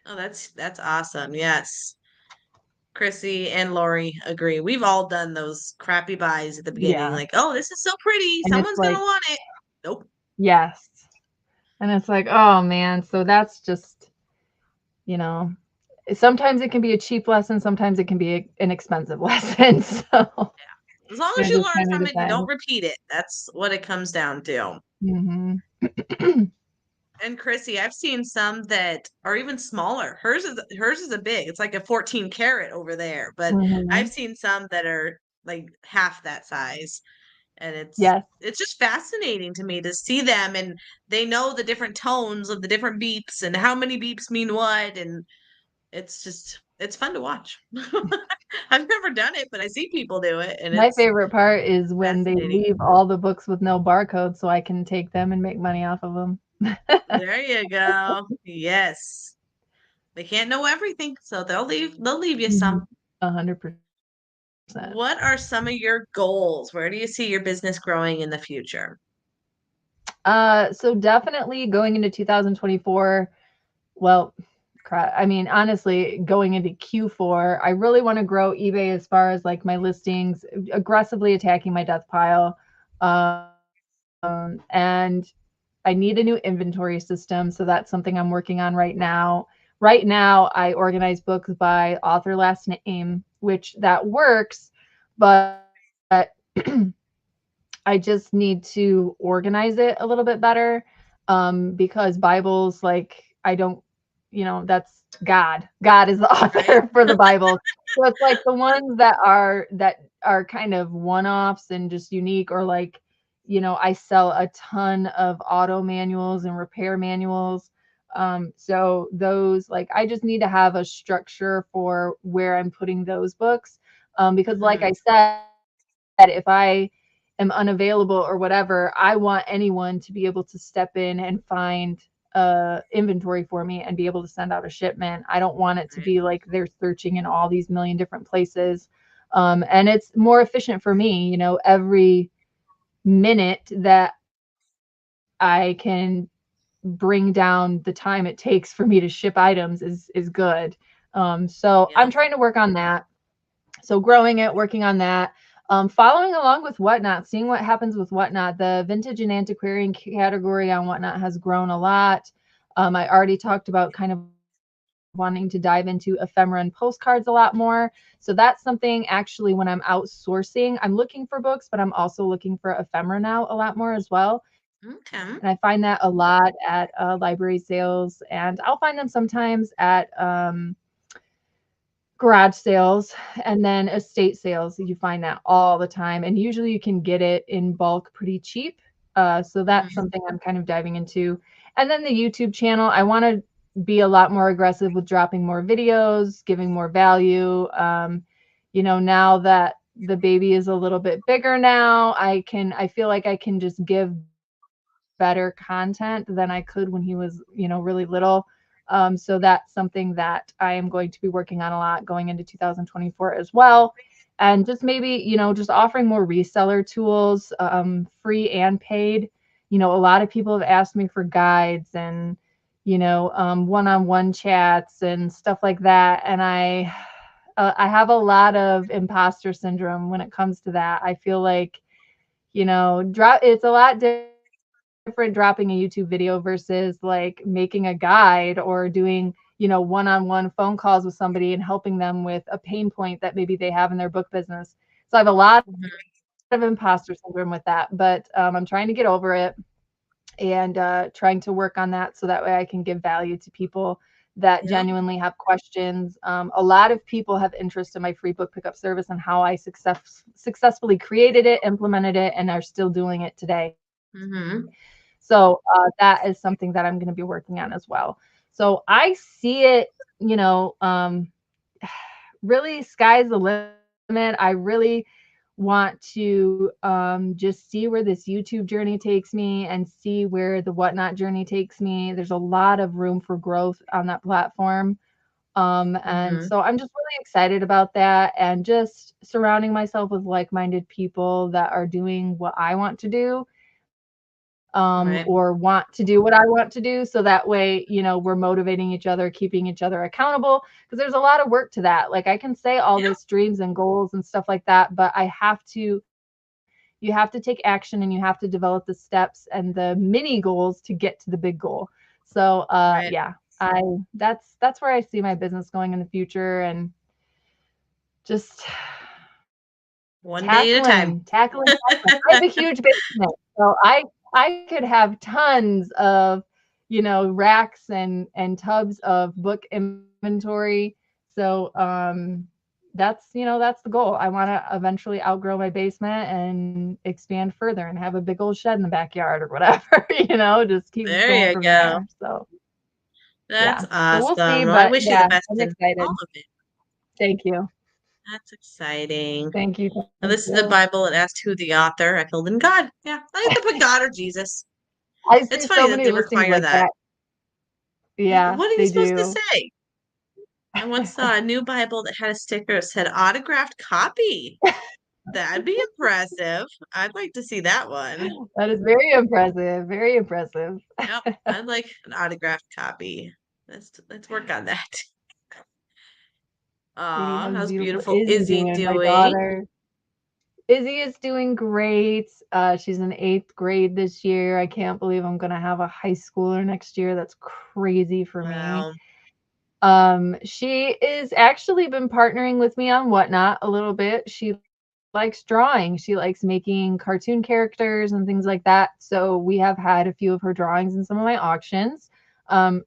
[SPEAKER 1] Oh, that's awesome. Yes. Chrissy and Lori agree. We've all done those crappy buys at the beginning,
[SPEAKER 2] Yeah.
[SPEAKER 1] like, oh, this is so pretty.
[SPEAKER 2] And it's
[SPEAKER 1] Someone's gonna
[SPEAKER 2] like,
[SPEAKER 1] want it. Nope.
[SPEAKER 2] yes. And it's like, oh man. So that's just, you know, sometimes it can be a cheap lesson, sometimes it can be an expensive lesson. So
[SPEAKER 1] As long as
[SPEAKER 2] it
[SPEAKER 1] you
[SPEAKER 2] just
[SPEAKER 1] learn
[SPEAKER 2] kind of
[SPEAKER 1] from it, you don't
[SPEAKER 2] depends.
[SPEAKER 1] repeat it. That's what it comes down to.
[SPEAKER 2] Hmm.
[SPEAKER 1] And Chrissy, I've seen some that are even smaller. Hers is a big. It's like a 14 carat over there, but I've
[SPEAKER 2] Hmm.
[SPEAKER 1] seen some that are like half that size. And
[SPEAKER 2] Yes.
[SPEAKER 1] it's just fascinating to me to see them, and they know the different tones of the different beeps and how many beeps mean what, and it's fun to watch. I've never done it, but I see people do it, and
[SPEAKER 2] My
[SPEAKER 1] it's
[SPEAKER 2] favorite part is when they
[SPEAKER 1] fascinating.
[SPEAKER 2] leave all the books with no barcode so I can take them and make money off of them.
[SPEAKER 1] There you go. Yes. They can't know everything, so they'll leave you some.
[SPEAKER 2] 100%.
[SPEAKER 1] What are some of your goals? Where do you see your business growing in the future?
[SPEAKER 2] So definitely going into 2024, well, I mean, honestly, going into Q4, I really want to grow eBay as far as like my listings, aggressively attacking my death pile. And I need a new inventory system. So that's something I'm working on right now. Right now, I organize books by author last name, which that works, but I just need to organize it a little bit better, because Bibles, like, I don't, that's God. God is the
[SPEAKER 1] Right?
[SPEAKER 2] author for the Bible. So it's like the ones that are kind of one-offs and just unique, or like, I sell a ton of auto manuals and repair manuals. So those, like, I just need to have a structure for where I'm putting those books. Because like
[SPEAKER 1] Hmm.
[SPEAKER 2] I said, if I am unavailable or whatever, I want anyone to be able to step in and find inventory for me and be able to send out a shipment. I don't want it to
[SPEAKER 1] Right.
[SPEAKER 2] be like they're searching in all these million different places. And it's more efficient for me, every minute that I can bring down the time it takes for me to ship items is good. So I'm
[SPEAKER 1] Yep.
[SPEAKER 2] trying to work on that. So growing it, working on that, following along with Whatnot, seeing what happens with Whatnot. The vintage and antiquarian category on Whatnot has grown a lot. I already talked about kind of wanting to dive into ephemera and postcards a lot more. So that's something, actually, when I'm outsourcing, I'm looking for books, but I'm also looking for ephemera now a lot more as well. And I
[SPEAKER 1] Okay.
[SPEAKER 2] find that a lot at library sales, and I'll find them sometimes at garage sales, and then estate sales. You find that all the time, and usually you can get it in bulk pretty cheap. So that's
[SPEAKER 1] Hmm.
[SPEAKER 2] something I'm kind of diving into. And then the YouTube channel, I want to be a lot more aggressive with dropping more videos, giving more value. Now that the baby is a little bit bigger now, I feel like I can just give better content than I could when he was, really little. So that's something that I am going to be working on a lot going into 2024 as well. And just maybe, just offering more reseller tools, free and paid. A lot of people have asked me for guides and, one-on-one chats and stuff like that. And I have a lot of imposter syndrome when it comes to that. I feel like, it's a lot different dropping a YouTube video versus like making a guide or doing, one-on-one phone calls with somebody and helping them with a pain point that maybe they have in their book business. So I have a lot of
[SPEAKER 1] Hmm.
[SPEAKER 2] imposter syndrome with that, but I'm trying to get over it and trying to work on that so that way I can give value to people that
[SPEAKER 1] Yep.
[SPEAKER 2] genuinely have questions. A lot of people have interest in my free book pickup service and how I successfully created it, implemented it, and are still doing it today.
[SPEAKER 1] Hmm.
[SPEAKER 2] So that is something that I'm going to be working on as well. So I see it, you know, um, really sky's the limit. I really want to just see where this YouTube journey takes me and see where the Whatnot journey takes me. There's a lot of room for growth on that platform. And
[SPEAKER 1] Mm-hmm.
[SPEAKER 2] so I'm just really excited about that and just surrounding myself with like-minded people that are doing what I want to do,
[SPEAKER 1] Right.
[SPEAKER 2] or want to do what I want to do. So that way, we're motivating each other, keeping each other accountable. Because there's a lot of work to that. Like I can say all
[SPEAKER 1] Yeah.
[SPEAKER 2] this dreams and goals and stuff like that, but you have to take action and you have to develop the steps and the mini goals to get to the big goal. So
[SPEAKER 1] Right.
[SPEAKER 2] yeah, I that's where I see my business going in the future, and just
[SPEAKER 1] One day at a time.
[SPEAKER 2] tackling. I have a huge basement, so I could have tons of, racks and tubs of book inventory. So that's the goal. I want to eventually outgrow my basement and expand further and have a big old shed in the backyard or whatever. Just keep
[SPEAKER 1] There
[SPEAKER 2] going
[SPEAKER 1] you
[SPEAKER 2] from
[SPEAKER 1] go.
[SPEAKER 2] there. So
[SPEAKER 1] That's
[SPEAKER 2] yeah, so we'll see.
[SPEAKER 1] awesome. Well, I
[SPEAKER 2] But
[SPEAKER 1] wish you the
[SPEAKER 2] yeah,
[SPEAKER 1] best
[SPEAKER 2] I'm
[SPEAKER 1] in all
[SPEAKER 2] excited.
[SPEAKER 1] of it.
[SPEAKER 2] Thank you.
[SPEAKER 1] That's exciting.
[SPEAKER 2] Thank you.
[SPEAKER 1] Now,
[SPEAKER 2] Thank
[SPEAKER 1] this is the
[SPEAKER 2] you.
[SPEAKER 1] Bible. It asked who the author. I filled in God. Yeah, I have to put God or Jesus.
[SPEAKER 2] I
[SPEAKER 1] It's
[SPEAKER 2] see
[SPEAKER 1] funny
[SPEAKER 2] so
[SPEAKER 1] that
[SPEAKER 2] many
[SPEAKER 1] they
[SPEAKER 2] listings
[SPEAKER 1] require
[SPEAKER 2] like
[SPEAKER 1] that.
[SPEAKER 2] that. Yeah,
[SPEAKER 1] What are you
[SPEAKER 2] they
[SPEAKER 1] supposed to
[SPEAKER 2] do.
[SPEAKER 1] say? I once saw a new Bible that had a sticker that said autographed copy. That'd be impressive. I'd like to see that one.
[SPEAKER 2] That is very impressive. Very impressive.
[SPEAKER 1] Yep, I'd like an autographed copy. Let's work on that.
[SPEAKER 2] Katie,
[SPEAKER 1] Aw,
[SPEAKER 2] how's
[SPEAKER 1] how's
[SPEAKER 2] beautiful
[SPEAKER 1] beautiful
[SPEAKER 2] Izzy
[SPEAKER 1] Izzy
[SPEAKER 2] doing? My
[SPEAKER 1] doing?
[SPEAKER 2] daughter. Izzy is doing great. She's in 8th grade this year. I can't believe I'm gonna have a high schooler next year. That's crazy for me.
[SPEAKER 1] Wow.
[SPEAKER 2] She is actually been partnering with me on Whatnot a little bit. She likes drawing. She likes making cartoon characters and things like that. So we have had a few of her drawings in some of my auctions.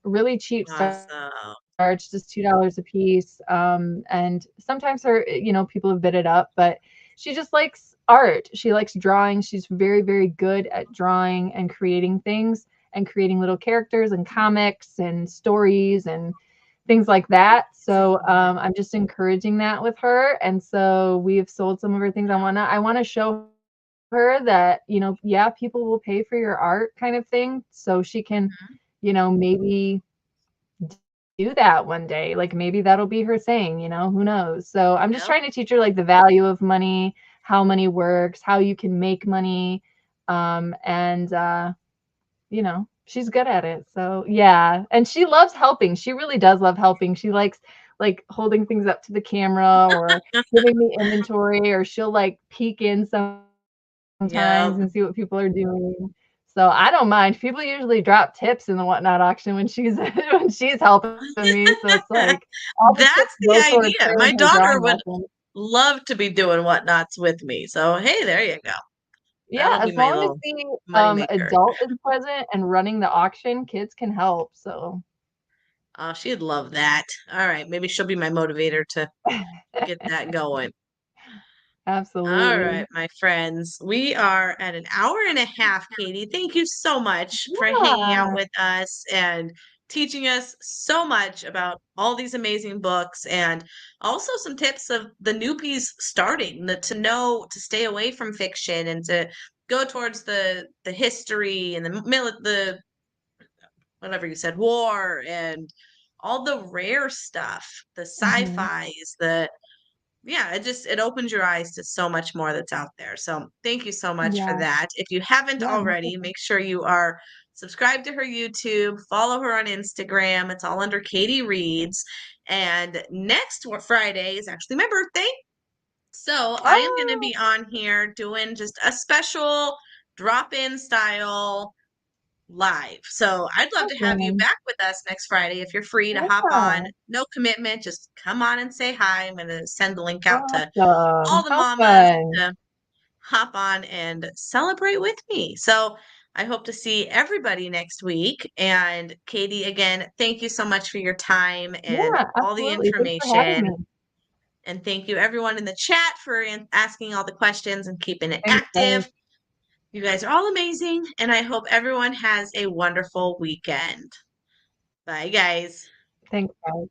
[SPEAKER 2] Really cheap
[SPEAKER 1] Awesome.
[SPEAKER 2] starts, just $2 a piece. And sometimes people have bid it up, but she just likes art. She likes drawing. She's very, very good at drawing and creating things and creating little characters and comics and stories and things like that. So I'm just encouraging that with her. And so we've sold some of her things. I want to show her that, yeah, people will pay for your art kind of thing. So she can, maybe do that one day. Like maybe that'll be her thing, who knows? So I'm just
[SPEAKER 1] Yep.
[SPEAKER 2] trying to teach her like the value of money, how money works, how you can make money. And she's good at it. So yeah. And she loves helping. She really does love helping. She likes like holding things up to the camera or giving me inventory, or she'll like peek in sometimes
[SPEAKER 1] Yep.
[SPEAKER 2] and see what people are doing. So I don't mind. People usually drop tips in the Whatnot auction when she's when she's helping me. So it's like all the tips
[SPEAKER 1] That's the
[SPEAKER 2] go towards
[SPEAKER 1] idea.
[SPEAKER 2] her
[SPEAKER 1] My
[SPEAKER 2] and her
[SPEAKER 1] daughter
[SPEAKER 2] drawing
[SPEAKER 1] would
[SPEAKER 2] lesson.
[SPEAKER 1] love to be doing whatnots with me. So, hey, there you go.
[SPEAKER 2] Yeah,
[SPEAKER 1] That'll be
[SPEAKER 2] as
[SPEAKER 1] my
[SPEAKER 2] long as
[SPEAKER 1] little
[SPEAKER 2] the
[SPEAKER 1] money maker.
[SPEAKER 2] adult is present and running the auction, kids can help. So
[SPEAKER 1] Oh, she'd love that. All right, maybe she'll be my motivator to get that going. All right,
[SPEAKER 2] absolutely.
[SPEAKER 1] my friends. We are at an hour and a half, Katie. Thank you so much for hanging out
[SPEAKER 2] Yeah.
[SPEAKER 1] with us and teaching us so much about all these amazing books, and also some tips of the newbies starting to know to stay away from fiction and to go towards the history and the whatever you said, war and all the rare stuff, the
[SPEAKER 2] Hmm.
[SPEAKER 1] sci-fis, yeah, it opens your eyes to so much more that's out there. So thank you so much for
[SPEAKER 2] Yeah.
[SPEAKER 1] that. If you haven't
[SPEAKER 2] Yeah. No
[SPEAKER 1] already,
[SPEAKER 2] problem.
[SPEAKER 1] make sure you are subscribed to her YouTube, follow her on Instagram. It's all under Katie Reads. And next Friday is actually my birthday. So I am going to
[SPEAKER 2] Oh,
[SPEAKER 1] be on here doing just a special drop-in style live. So I'd love to have you
[SPEAKER 2] awesome.
[SPEAKER 1] back with us next Friday if you're free to hop on.
[SPEAKER 2] Yeah.
[SPEAKER 1] No commitment, just come on and say hi. I'm going to send the link out to
[SPEAKER 2] Awesome.
[SPEAKER 1] all the
[SPEAKER 2] How
[SPEAKER 1] mamas
[SPEAKER 2] fun.
[SPEAKER 1] to hop on and celebrate with me. So I hope to see everybody next week. And Katie, again, thank you so much for your time and
[SPEAKER 2] Yeah,
[SPEAKER 1] all the
[SPEAKER 2] absolutely. Thanks for having
[SPEAKER 1] information.
[SPEAKER 2] me.
[SPEAKER 1] And thank you everyone in the chat for asking all the questions and keeping it
[SPEAKER 2] Thanks, guys.
[SPEAKER 1] active. You guys are all amazing, and I hope everyone has a wonderful weekend. Bye, guys.
[SPEAKER 2] Thanks, guys.